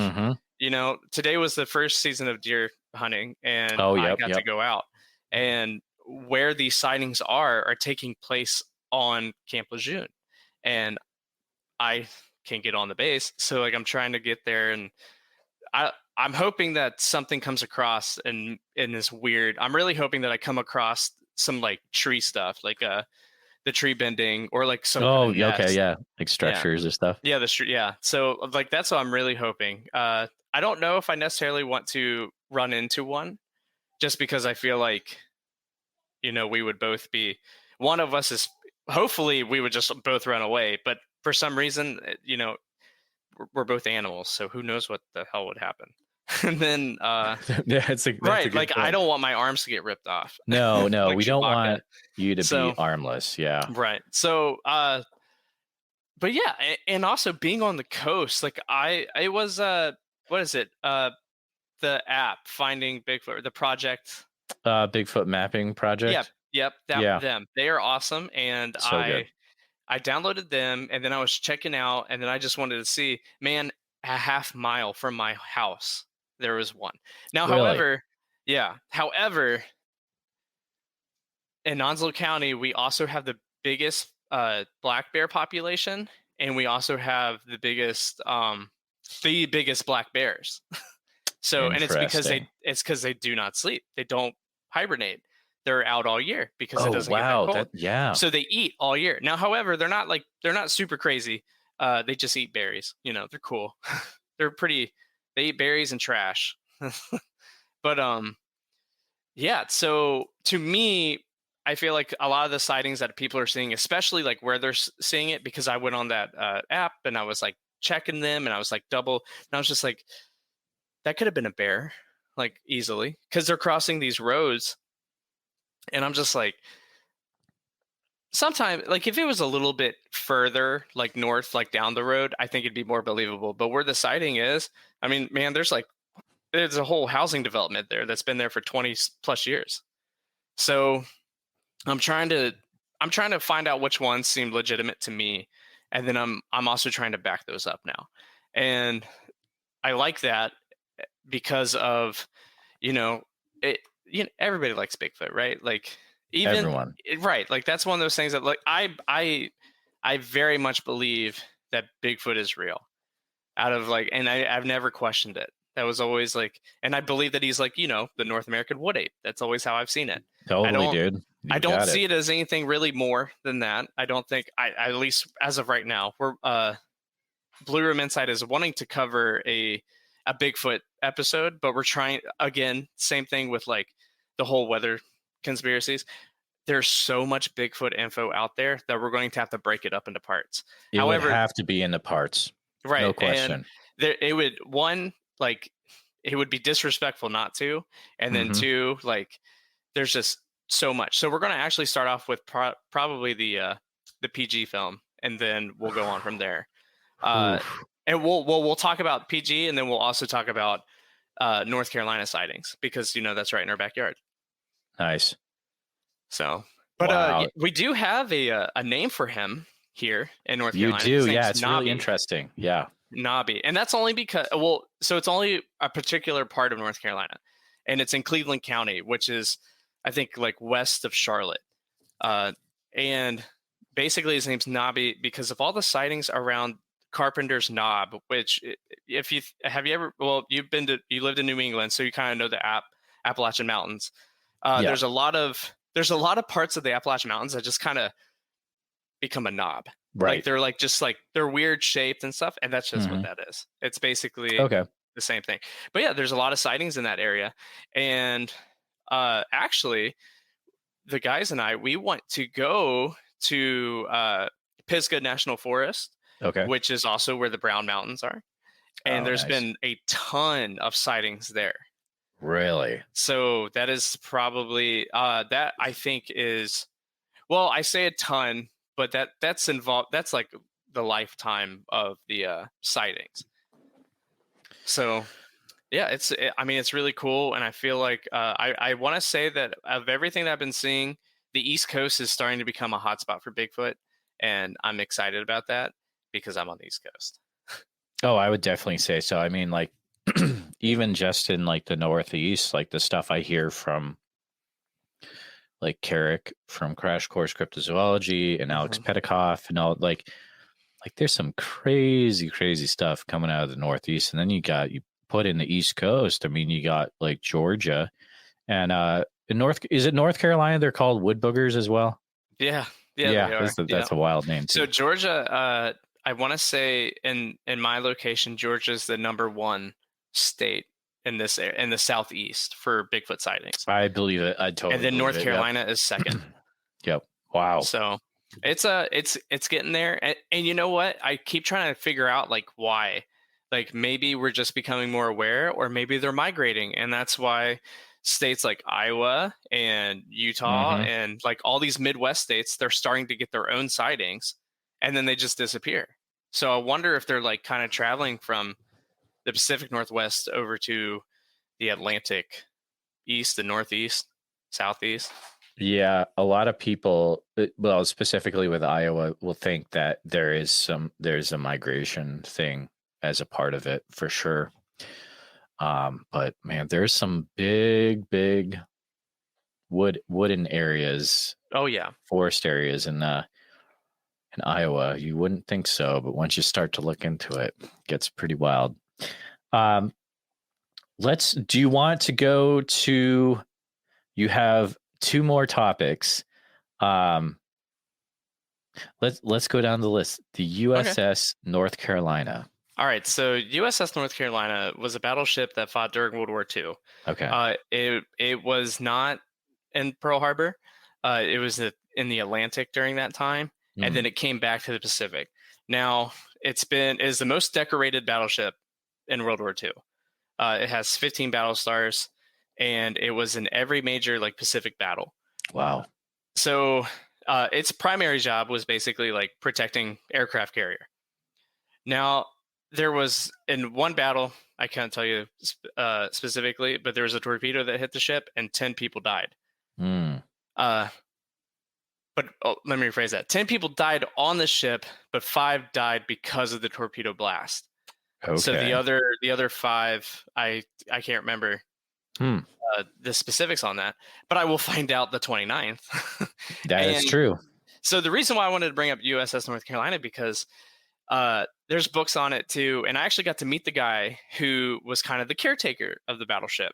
today was the first season of deer hunting, and I got to go out, and where these sightings are taking place on Camp Lejeune, and I can't get on the base, so like I'm trying to get there, and I'm hoping that something comes across in this weird. I'm really hoping that I come across some like tree stuff, like the tree bending, or like some. Like structures or stuff. Yeah, So like that's what I'm really hoping. I don't know if I necessarily want to run into one, just because I feel like, we would both be. One of us is. Hopefully, we would just both run away, but for some reason, we're both animals, so who knows what the hell would happen. And then that's a like point. I don't want my arms to get ripped off. No, like we don't want you to be armless. Yeah. Right. So but yeah, and also being on the coast, like it was what is it? The app Finding Bigfoot, the project Bigfoot mapping project. Yep. Them. They are awesome, and so good. I downloaded them, and then I was checking out, and then I just wanted to see, man, a half mile from my house, there was one. Now, really? However, in Onslow County, we also have the biggest black bear population, and we also have the biggest black bears. So, and it's because they do not sleep. They don't hibernate. They're out all year because it doesn't get that cold. So they eat all year. Now, however, they're not super crazy. They just eat berries. They're cool. They eat berries and trash. But so to me, I feel like a lot of the sightings that people are seeing, especially like where they're seeing it, because I went on that app and I was like checking them, and I was like and I was just like, that could have been a bear, like easily, because they're crossing these roads. And I'm just like, sometimes, like if it was a little bit further, like north, like down the road, I think it'd be more believable. But where the sighting is, I mean, man, there's a whole housing development there that's been there for 20 plus years. So I'm trying to find out which ones seem legitimate to me, and then I'm also trying to back those up now. And I like that because of, everybody likes Bigfoot, right? Like even everyone, right? Like that's one of those things that like I very much believe that Bigfoot is real. And I've never questioned it. That was always like, and I believe that he's like, the North American wood ape. That's always how I've seen it. Totally, dude. I don't see it as anything really more than that. I don't think, at least as of right now, we're Blue Room Insight is wanting to cover a Bigfoot episode, but we're trying, again, same thing with like the whole weather conspiracies. There's so much Bigfoot info out there that we're going to have to break it up into parts. It would have to be in the parts. Right. No question. And it would be disrespectful not to. And then two, like there's just so much. So we're going to actually start off with probably the PG film, and then we'll go on from there. And we'll talk about PG, and then we'll also talk about North Carolina sightings, because that's right in our backyard. Nice. So, but we do have a name for him here in North Carolina. You do, yeah. It's really interesting. Yeah, Nobby, and that's only because so it's only a particular part of North Carolina, and it's in Cleveland County, which is I think like west of Charlotte, and basically his name's Nobby because of all the sightings around Carpenter's Knob, which you lived in New England, so you kind of know the Appalachian Mountains. There's a lot of parts of the Appalachian Mountains that just kind of become a knob. Right. Like they're like just like they're weird shaped and stuff, and that's just what that is. It's basically the same thing. But yeah, there's a lot of sightings in that area, and actually, the guys and I, we want to go to Pisgah National Forest. Which is also where the Brown Mountains are. And there's been a ton of sightings there. Really? So that is probably, that I think is, well, I say a ton, but that's involved. That's like the lifetime of the sightings. So yeah, I mean, it's really cool. And I feel like I want to say that of everything that I've been seeing, the East Coast is starting to become a hotspot for Bigfoot. And I'm excited about that because I'm on the East Coast. Oh, I would definitely say so. I mean, like, even just in like the Northeast, like the stuff I hear from like Carrick from Crash Course Cryptozoology and Alex Petikoff and all, like there's some crazy stuff coming out of the Northeast. And then you put in the East Coast. I mean, you got like Georgia and in North Carolina, they're called wood boogers as well. Yeah, that's a wild name too. So Georgia, I want to say in my location, Georgia is the #1 state in the Southeast for Bigfoot sightings. I believe it. I totally. And then North Carolina is second. Yep. Wow. So it's getting there. And you know what? I keep trying to figure out like why. Like maybe we're just becoming more aware, or maybe they're migrating, and that's why states like Iowa and Utah and like all these Midwest states, they're starting to get their own sightings, and then they just disappear. So I wonder if they're like kind of traveling from the Pacific Northwest over to the Atlantic East, the Northeast, Southeast. Yeah, a lot of people, well, specifically with Iowa, will think that there's a migration thing as a part of it for sure. But man, there's some big wooden areas. Oh yeah, forest areas in Iowa. You wouldn't think so, but once you start to look into it, it gets pretty wild. Do you want to go to? You have 2 more topics. Let's go down the list. The USS North Carolina. All right, so USS North Carolina was a battleship that fought during World War II. Okay. It was not in Pearl Harbor. It was in the Atlantic during that time, and then it came back to the Pacific. Now, it is the most decorated battleship in World War II. It has 15 battle stars, and it was in every major like Pacific battle. Wow. So its primary job was basically like protecting aircraft carrier. Now, there was in one battle, I can't tell you specifically, but there was a torpedo that hit the ship and 10 people died. But let me rephrase that. 10 people died on the ship, but 5 died because of the torpedo blast. Okay. So the other 5, I can't remember the specifics on that, but I will find out the 29th. That is true. So the reason why I wanted to bring up USS North Carolina, because there's books on it too, and I actually got to meet the guy who was kind of the caretaker of the battleship.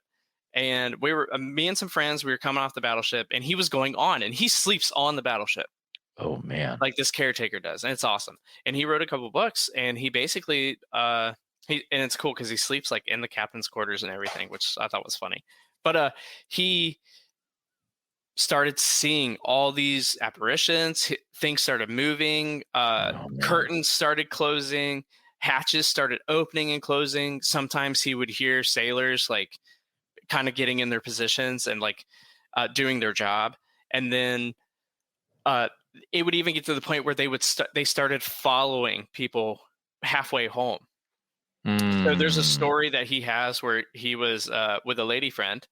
And we were me and some friends, we were coming off the battleship, and he was going on, and he sleeps on the battleship. Oh man. Like this caretaker does, and it's awesome. And he wrote a couple books, and he basically and it's cool because he sleeps like in the captain's quarters and everything, which I thought was funny. But he started seeing all these apparitions, things started moving, curtains started closing, hatches started opening and closing. Sometimes he would hear sailors like kind of getting in their positions and like doing their job. And then it would even get to the point where they started following people halfway home. So there's a story that he has where he was with a lady friend,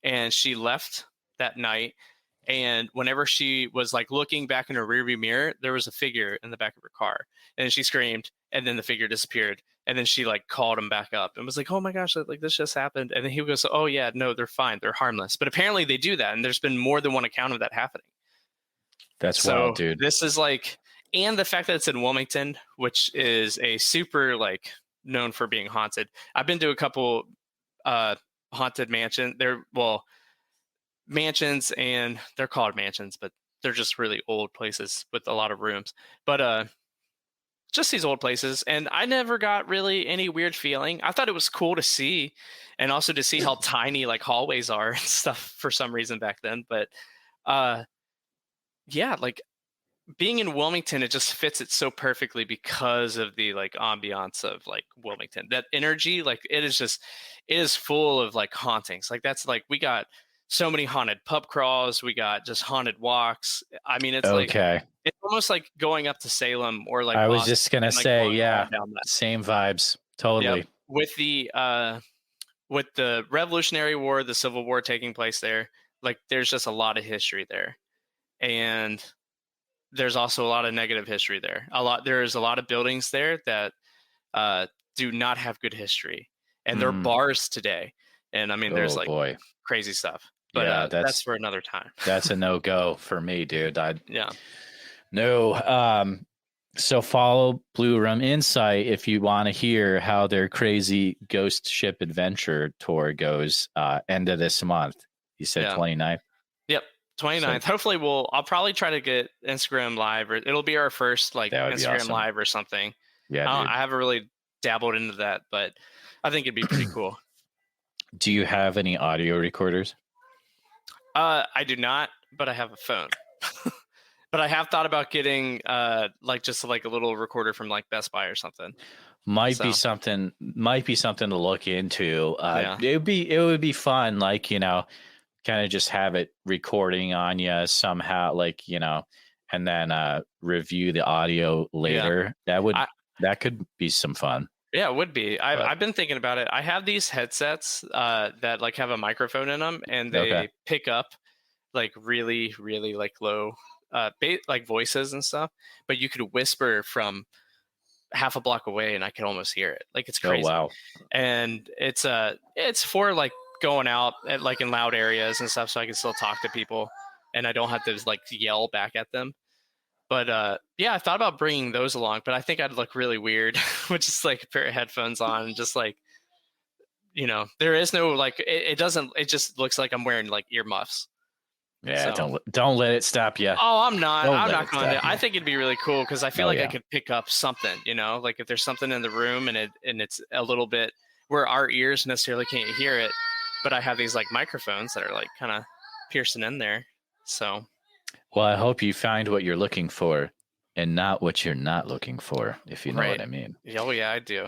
and she left that night, and whenever she was like looking back in her rearview mirror, there was a figure in the back of her car, and she screamed, and then the figure disappeared, and then she like called him back up and was like, "Oh my gosh, like this just happened," and then he goes, "Oh yeah, no, they're fine, they're harmless." But apparently they do that, and there's been more than one account of that happening. That's wild, dude. This is like, and the fact that it's in Wilmington, which is a super like known for being haunted. I've been to a couple haunted mansions. Mansions, and they're called mansions, but they're just really old places with a lot of rooms. But just these old places, and I never got really any weird feeling. I thought it was cool to see, and also to see how tiny like hallways are and stuff for some reason back then. But yeah, like being in Wilmington, it just fits it so perfectly because of the like ambiance of like Wilmington. That energy, like it is full of like hauntings. Like that's like we got so many haunted pub crawls. We got just haunted walks. I mean, it's like Okay. it's almost like going up to Salem or like I was Boston just gonna and, like, say, walking yeah, down that. same vibes. Totally. Yep. With the Revolutionary War, the Civil War taking place there, like there's just a lot of history there. And there's also a lot of negative history there. There's a lot of buildings there that do not have good history. And they're bars today. And I mean, there's Oh like boy. crazy stuff. But Yeah, that's for another time. That's a no-go for me, dude. Yeah. No. So follow Blue Room Insight if you want to hear how their crazy ghost ship adventure tour goes end of this month. You said 29th? Yep. 29th. So, Hopefully I'll probably try to get Instagram live, or it'll be our first like Instagram awesome. live or something. Yeah, I haven't really dabbled into that, but I think it'd be pretty cool. Do you have any audio recorders? I do not, but I have a phone. But I have thought about getting like just like a little recorder from like Best Buy or something. Might be something to look into. It would be fun, like, you know, kind of just have it recording on you somehow, like, you know, and then review the audio later. That could be some fun. Yeah, it would be. I've been thinking about it. I have these headsets that like have a microphone in them, and they pick up like really, really like low like voices and stuff. But you could whisper from half a block away, and I could almost hear it. Like, it's crazy. Oh wow! And it's for like going out at like in loud areas and stuff, so I can still talk to people, and I don't have to like yell back at them. But yeah, I thought about bringing those along, but I think I'd look really weird with just like a pair of headphones on and just like, you know, there is no like, it just looks like I'm wearing like earmuffs. Yeah, so, don't let it stop you. Oh, I'm not going to. I think it'd be really cool because I feel like I could pick up something, you know, like if there's something in the room and it's a little bit where our ears necessarily can't hear it, but I have these like microphones that are like kind of piercing in there. So. Well, I hope you find what you're looking for and not what you're not looking for, if you know what I mean. Oh, yeah, I do.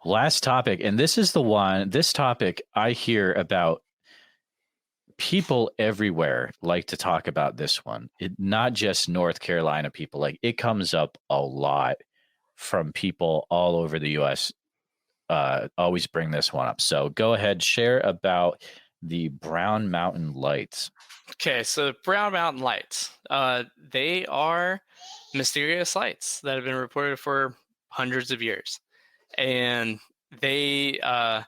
Last topic, and this topic I hear about people everywhere like to talk about this one. Not just North Carolina people, like it comes up a lot from people all over the U.S. Always bring this one up. So go ahead, share about the Brown Mountain Lights. Okay, so Brown Mountain Lights, they are mysterious lights that have been reported for hundreds of years. And they, I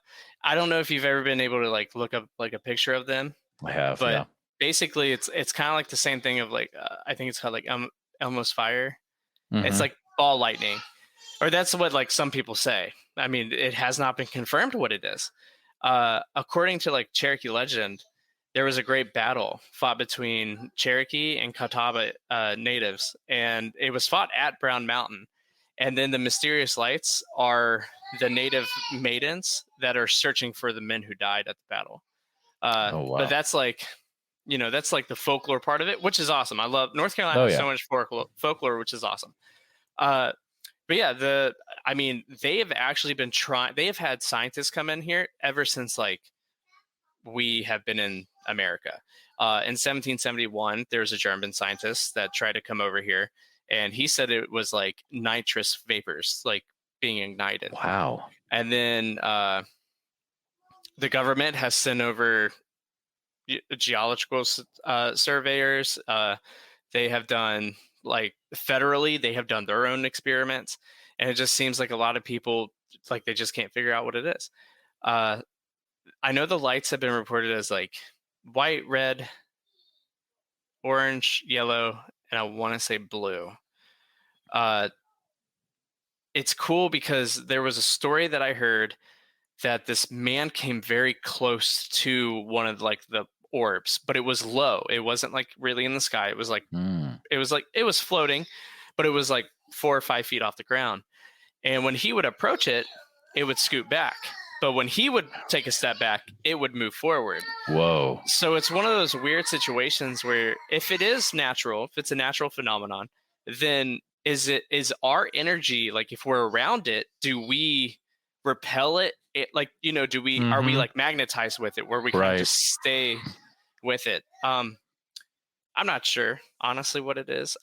don't know if you've ever been able to like look up like a picture of them. I have, but basically it's kind of like the same thing of like, I think it's called like Elmo's Fire. Mm-hmm. It's like ball lightning, or that's what like some people say. I mean, it has not been confirmed what it is. According to like Cherokee legend, there was a great battle fought between Cherokee and Catawba natives, and it was fought at Brown Mountain. And then the mysterious lights are the native maidens that are searching for the men who died at the battle. But that's like, you know, that's like the folklore part of it, which is awesome. I love North Carolina has so much folklore, which is awesome. But yeah, I mean, they have actually been they have had scientists come in here ever since like we have been in America. In 1771, there was a German scientist that tried to come over here, and he said it was like nitrous vapors, like being ignited. Wow. And then the government has sent over geological surveyors. They have done like federally, they have done their own experiments, and it just seems like a lot of people like they just can't figure out what it is. I know the lights have been reported as like white, red, orange, yellow, and I want to say blue. It's cool because there was a story that I heard that this man came very close to one of like the orbs, but it was low. It wasn't like really in the sky. It was like it was floating, but it was like 4 or 5 feet off the ground. And when he would approach it, it would scoot back. But when he would take a step back, it would move forward. Whoa. So it's one of those weird situations where if it is natural, if it's a natural phenomenon, then is our energy, like if we're around it, do we repel it it, like, do we are we Mhm. like magnetized with it where we kind of Right. just stay with it? I'm not sure, honestly, what it is.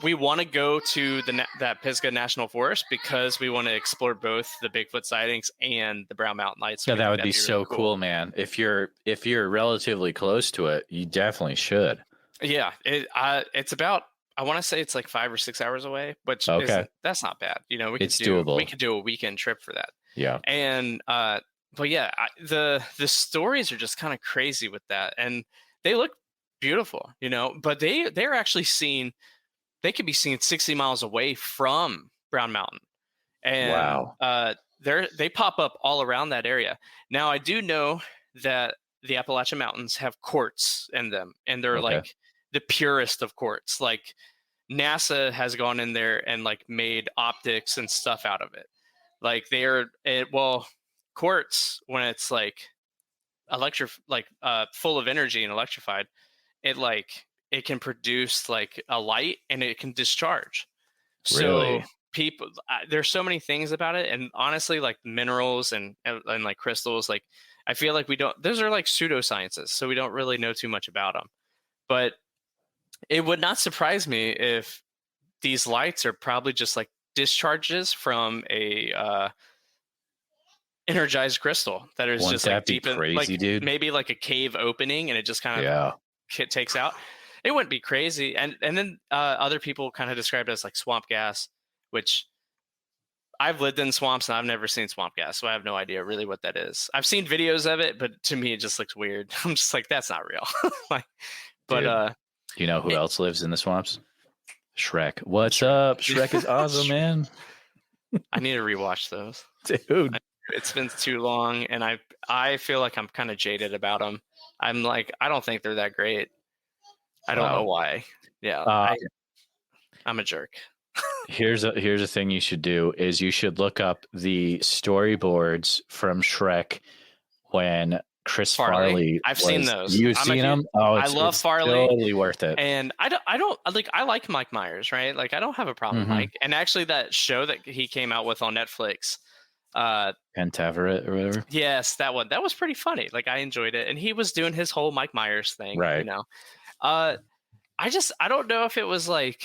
We want to go to that Pisgah National Forest because we want to explore both the Bigfoot sightings and the Brown Mountain Lights. Yeah, We that think would that'd be really so cool, man. If you're relatively close to it, you definitely should. Yeah, it's about, I want to say it's like 5 or 6 hours away, which Okay. that's not bad. It's doable. We could do a weekend trip for that. Yeah. And but yeah, the stories are just kind of crazy with that, and they look beautiful, but they're actually they could be seen 60 miles away from Brown Mountain, and Wow. they pop up all around that area. Now I do know that the Appalachian Mountains have quartz in them, and they're Okay. like the purest of quartz. Like NASA has gone in there and like made optics and stuff out of it. Like quartz, when it's like full of energy and electrified, it can produce like a light and it can discharge. Really? So people, there's so many things about it, and honestly, like minerals and like crystals, like I feel like those are like pseudosciences, so we don't really know too much about them. But it would not surprise me if these lights are probably just like discharges from a energized crystal that is Wouldn't just that like be deep in, crazy, like dude? maybe like a cave opening, and it just kind of Yeah. takes out. It wouldn't be crazy. And then other people kind of describe it as like swamp gas, which I've lived in swamps and I've never seen swamp gas, so I have no idea really what that is. I've seen videos of it, but to me it just looks weird. I'm just like, that's not real. Like, but Dude, do you know who else lives in the swamps? Shrek. What's Shrek. up? Shrek is awesome, man. I need to rewatch those. Dude. It's been too long, and I feel like I'm kind of jaded about them. I'm like, I don't think they're that great. I don't know why. Yeah, I'm a jerk. Here's a thing you should do is you should look up the storyboards from Shrek when Chris Farley. I've seen those. You've seen them? Oh, I love it's Farley. Totally worth it. And I like Mike Myers, right? Like I don't have a problem with Mike. And actually that show that he came out with on Netflix, Pentaveret or whatever. Yes, that one. That was pretty funny. Like I enjoyed it. And he was doing his whole Mike Myers thing, right. I don't know if it was like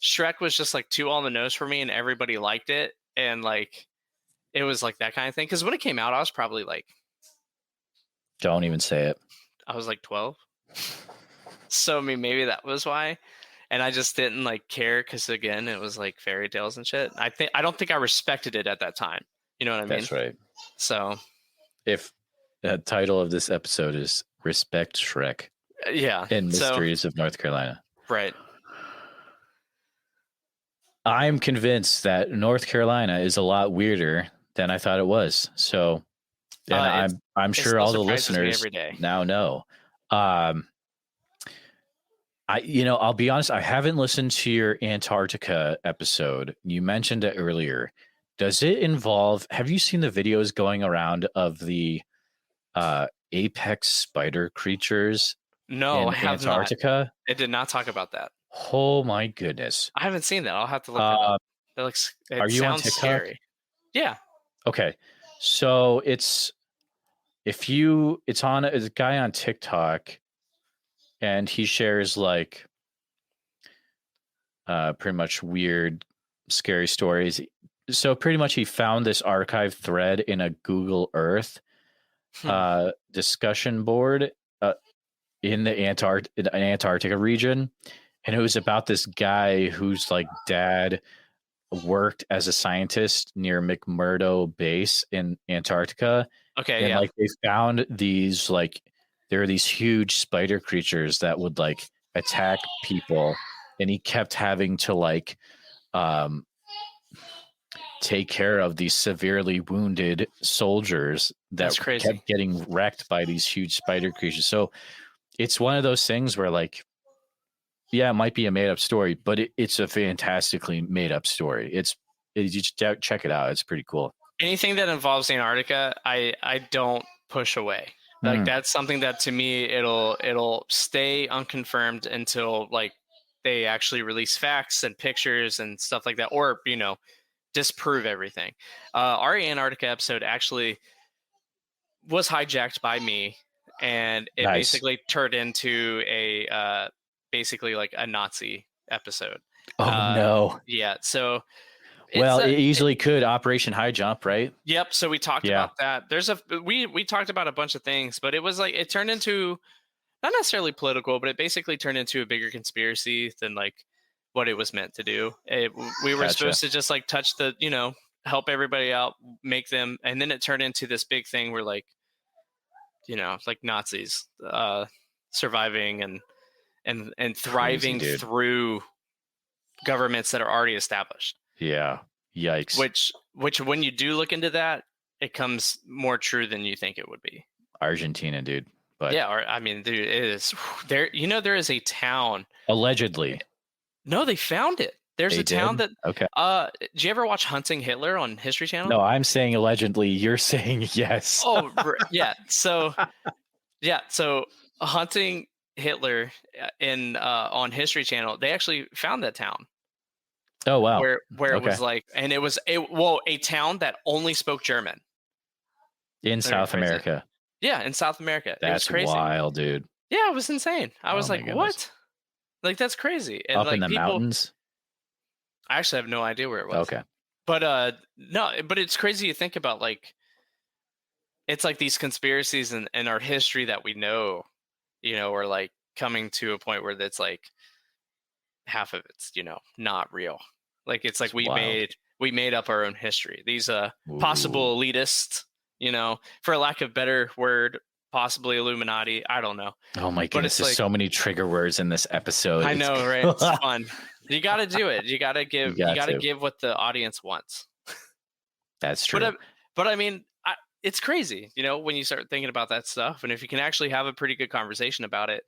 Shrek was just like too on the nose for me and everybody liked it, and like it was like that kind of thing. Because when it came out, I was probably like, don't even say it. I was like 12. So I mean, maybe that was why. And I just didn't like care because again, it was like fairy tales and shit. I don't think I respected it at that time. You know what I mean? That's right. So if the title of this episode is Respect Shrek. Yeah. And Mysteries of North Carolina. Right. I'm convinced that North Carolina is a lot weirder than I thought it was. So, and I'm sure all the listeners now know. I'll be honest, I haven't listened to your Antarctica episode. You mentioned it earlier. Does it involve, have you seen the videos going around of the apex spider creatures? No, I have Antarctica? Not. It did not talk about that. Oh my goodness. I haven't seen that. I'll have to look that up. Are you on TikTok? Scary. Yeah. Okay. So it's on a guy on TikTok, and he shares like pretty much weird, scary stories. So pretty much he found this archive thread in a Google Earth discussion board in the Antarctica region. And it was about this guy whose like dad worked as a scientist near McMurdo Base in Antarctica. Okay. And like they found these like there are these huge spider creatures that would like attack people, and he kept having to like take care of these severely wounded soldiers that kept getting wrecked by these huge spider creatures. So it's one of those things where like, yeah, it might be a made up story, but it's a fantastically made up story. You just check it out. It's pretty cool. Anything that involves Antarctica, I don't push away. Like that's something that to me, it'll stay unconfirmed until like they actually release facts and pictures and stuff like that. Or, disprove everything. Our Antarctica episode actually was hijacked by me, and it Nice. basically turned into a basically like a Nazi episode. Oh no. Yeah, so Well, it easily could. Operation High Jump, right? Yep. So we talked Yeah. about that. We talked about a bunch of things, but it was like it turned into not necessarily political, but it basically turned into a bigger conspiracy than like what it was meant to do. We were Gotcha. supposed to just like touch the, help everybody out, make them, and then it turned into this big thing where like, like Nazis surviving and thriving Crazy, dude. through governments that are already established. Yeah. Yikes. Which when you do look into that, it comes more true than you think it would be. Argentina, dude. But yeah, I mean, dude, it is there. There is a town. Allegedly. No, they found it. There's a town that. Okay. Did you ever watch Hunting Hitler on History Channel? No, I'm saying allegedly. You're saying yes. Oh, yeah. So, So Hunting Hitler on History Channel, they actually found that town. Oh wow. Where it was like, and it was a town that only spoke German. In South America. Yeah, in South America. That's it was crazy. Wild, dude. Yeah, it was insane. I was like, goodness. what? Like, that's crazy. And up like, in the mountains? I actually have no idea where it was. Okay. But no, but it's crazy to think about, like, it's like these conspiracies in our history that we know, are like coming to a point where it's like half of it's, not real. Like, it's like we made up our own history. These possible elitists, for a lack of better word, possibly Illuminati. I don't know. Oh my goodness, there's so many trigger words in this episode. I know, right? It's fun. You got to do it. You got to give. You got to give what the audience wants. That's true. But I mean, it's crazy, when you start thinking about that stuff, and if you can actually have a pretty good conversation about it,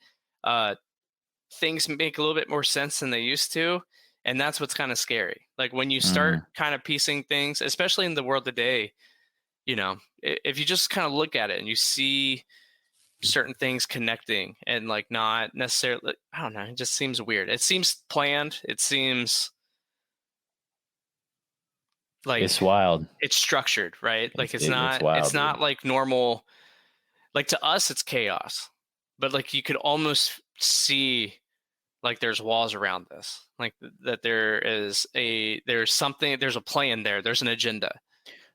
things make a little bit more sense than they used to. And that's what's kind of scary. Like when you start kind of piecing things, especially in the world today, if you just kind of look at it and you see certain things connecting and like not necessarily, I don't know, it just seems weird. It seems planned. It seems like it's wild. It's structured, right? Like it's not dude. like normal. Like to us, it's chaos, but like you could almost see like there's walls around this, like that there's a plan there. There's an agenda.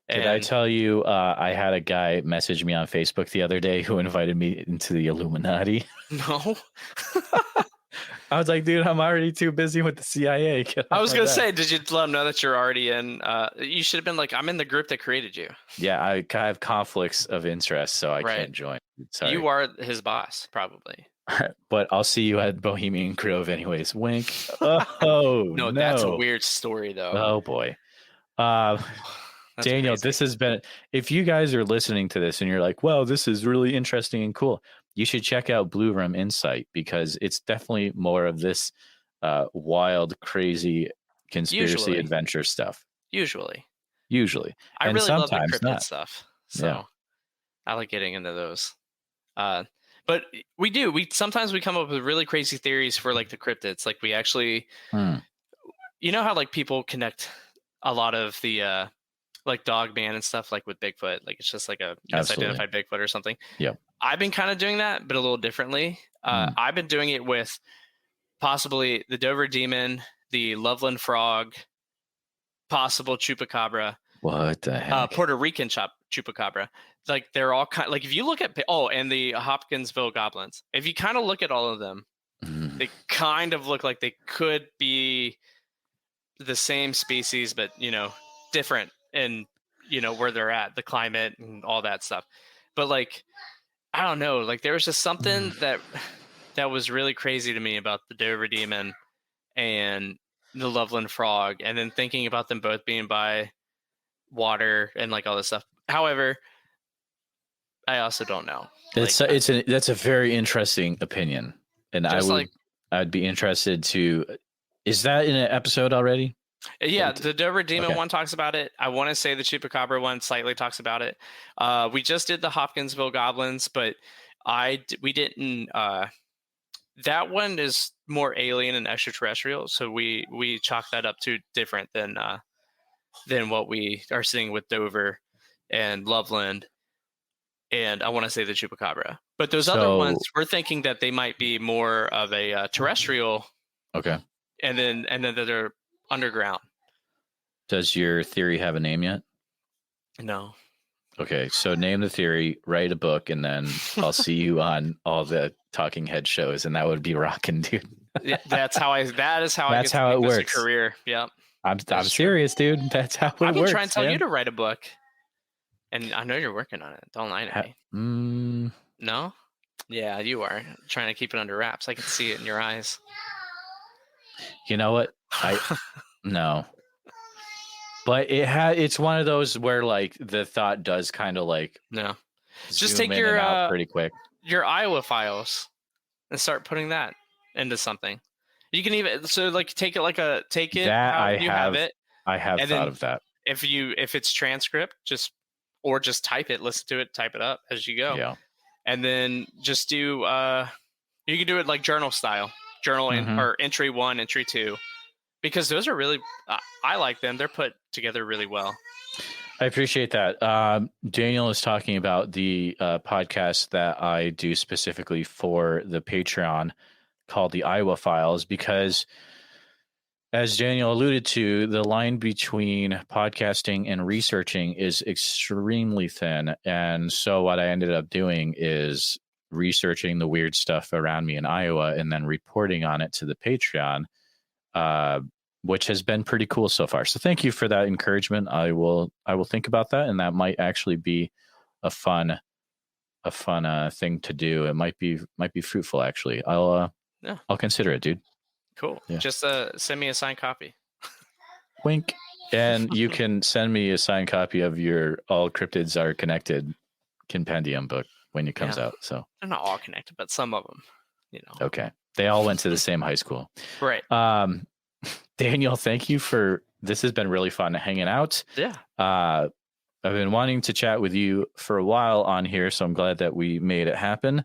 Did I tell you I had a guy message me on Facebook the other day who invited me into the Illuminati? No. I was like, dude, I'm already too busy with the CIA. I was going to say, did you let him know that you're already in? You should have been like, I'm in the group that created you. Yeah, I have conflicts of interest, so I can't join. Sorry. You are his boss, probably. But I'll see you at Bohemian Grove anyways. Wink. Oh, no. That's a weird story, though. Oh, boy. Daniel, crazy. This has been, if you guys are listening to this and you're like, well, this is really interesting and cool, you should check out Blue Room Insight, because it's definitely more of this wild, crazy conspiracy adventure stuff. Usually. I really love the cryptid not. stuff. So I like getting into those. But we sometimes we come up with really crazy theories for like the cryptids. Like we actually, you know how like people connect a lot of the like dog man and stuff like with Bigfoot, like it's just like a misidentified Bigfoot or something. Yeah. I've been kind of doing that, but a little differently. I've been doing it with possibly the Dover demon, the Loveland frog, possible chupacabra. What the heck? Puerto Rican chupacabra. Like they're all kind. Like if you look at and the Hopkinsville goblins. If you kind of look at all of them, they kind of look like they could be the same species, but different in where they're at, the climate and all that stuff. But like I don't know, like there was just something that was really crazy to me about the Dover demon and the Loveland frog, and then thinking about them both being by water and like all this stuff. However, I also don't know. That's a very interesting opinion, and I'd be interested to. Is that in an episode already? Yeah, the Dover demon one talks about it. I want to say the chupacabra one slightly talks about it. We just did the Hopkinsville goblins, but we didn't. That one is more alien and extraterrestrial, so we chalk that up to different than than what we are seeing with Dover and Loveland. And I want to say the Chupacabra. But those other ones, we're thinking that they might be more of a terrestrial. Okay. And then they're underground. Does your theory have a name yet? No. Okay, so name the theory, write a book, and then I'll see you on all the talking head shows, and that would be rocking, dude. Yeah, that's how it works. A career. Yep. I'm serious, dude. That's how it works. I've been trying to tell you to write a book, and I know you're working on it. Don't lie to me. No? Yeah, you are trying to keep it under wraps. I can see it in your eyes. You know what? No. But it's one of those where like the thought does kind of like just take your pretty quick Iowa files and start putting that into something. You can even take it that how I you have it. I have thought of that. If it's transcript, just type it, listen to it, type it up as you go. Yeah. And then just do you can do it like journal style. Journal or entry 1, entry 2. Because those are really, I like them. They're put together really well. I appreciate that. Daniel is talking about the podcast that I do specifically for the Patreon called the Iowa Files, because as Daniel alluded to, the line between podcasting and researching is extremely thin. And so what I ended up doing is researching the weird stuff around me in Iowa and then reporting on it to the Patreon. Which has been pretty cool so far. So thank you for that encouragement. I will think about that, and that might actually be a fun thing to do. It might be fruitful actually. I'll consider it, dude. Cool. Yeah. Just send me a signed copy. Wink. And you can send me a signed copy of your All Cryptids Are Connected compendium book when it comes out. So they're not all connected, but some of them, Okay. They all went to the same high school. Right. Daniel, thank you this has been really fun hanging out. Yeah. I've been wanting to chat with you for a while on here, so I'm glad that we made it happen.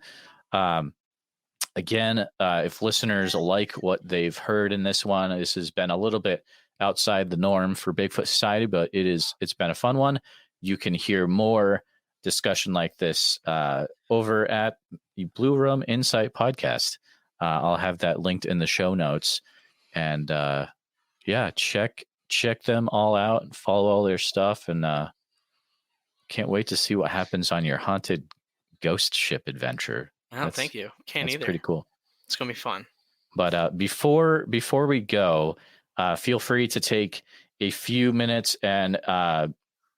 Again, if listeners like what they've heard in this one, this has been a little bit outside the norm for Bigfoot Society, but it's been a fun one. You can hear more discussion like this over at the Blue Room Insight podcast. I'll have that linked in the show notes. And check them all out and follow all their stuff. And can't wait to see what happens on your haunted ghost ship adventure. Oh, thank you. Can't either. Pretty cool. It's gonna be fun. But before we go, feel free to take a few minutes and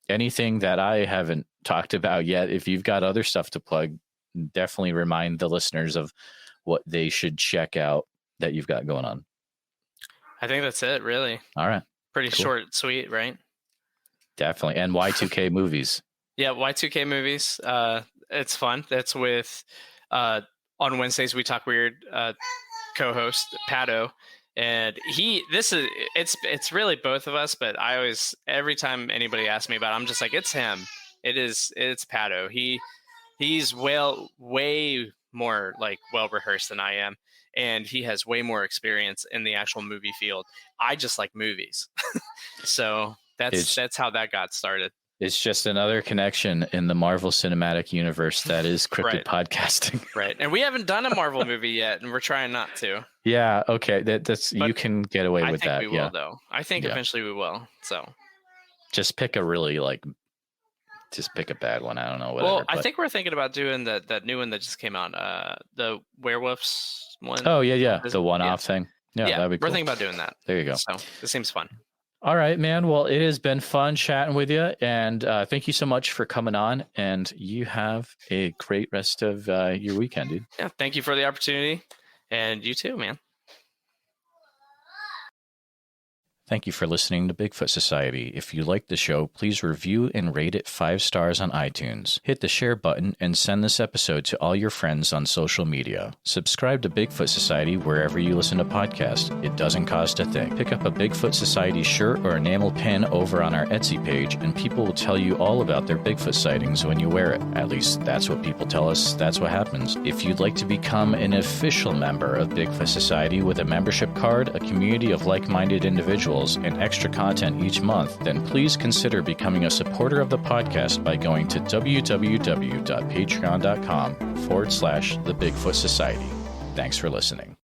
anything that I haven't talked about yet. If you've got other stuff to plug, definitely remind the listeners of what they should check out that you've got going on. I think that's it, really. All right. Pretty short and sweet, right? Definitely. And Y2K movies. Yeah, Y2K movies. It's fun. That's with on Wednesdays We Talk Weird co-host Pato. And it's really both of us, but I always, every time anybody asks me about it, I'm just like, it's him. It's Pato. He's way more like well rehearsed than I am. And he has way more experience in the actual movie field. I just like movies. So that's how that got started. It's just another connection in the Marvel Cinematic Universe that is cryptid podcasting. Right. And we haven't done a Marvel movie yet, and we're trying not to. Yeah, okay. But you can get away with that. I think we will, though. I think eventually we will. So just pick a bad one. I don't know. Whatever, well, I think we're thinking about doing that new one that just came out, the werewolves one. Oh, yeah. The one-off thing. Yeah, that'd be cool. We're thinking about doing that. There you go. So this seems fun. All right, man. Well, it has been fun chatting with you, and thank you so much for coming on, and you have a great rest of your weekend, dude. Yeah, thank you for the opportunity, and you too, man. Thank you for listening to Bigfoot Society. If you like the show, please review and rate it 5 stars on iTunes. Hit the share button and send this episode to all your friends on social media. Subscribe to Bigfoot Society wherever you listen to podcasts. It doesn't cost a thing. Pick up a Bigfoot Society shirt or enamel pin over on our Etsy page, and people will tell you all about their Bigfoot sightings when you wear it. At least that's what people tell us. That's what happens. If you'd like to become an official member of Bigfoot Society with a membership card, a community of like-minded individuals, articles, and extra content each month, then please consider becoming a supporter of the podcast by going to www.patreon.com/The Bigfoot Society. Thanks for listening.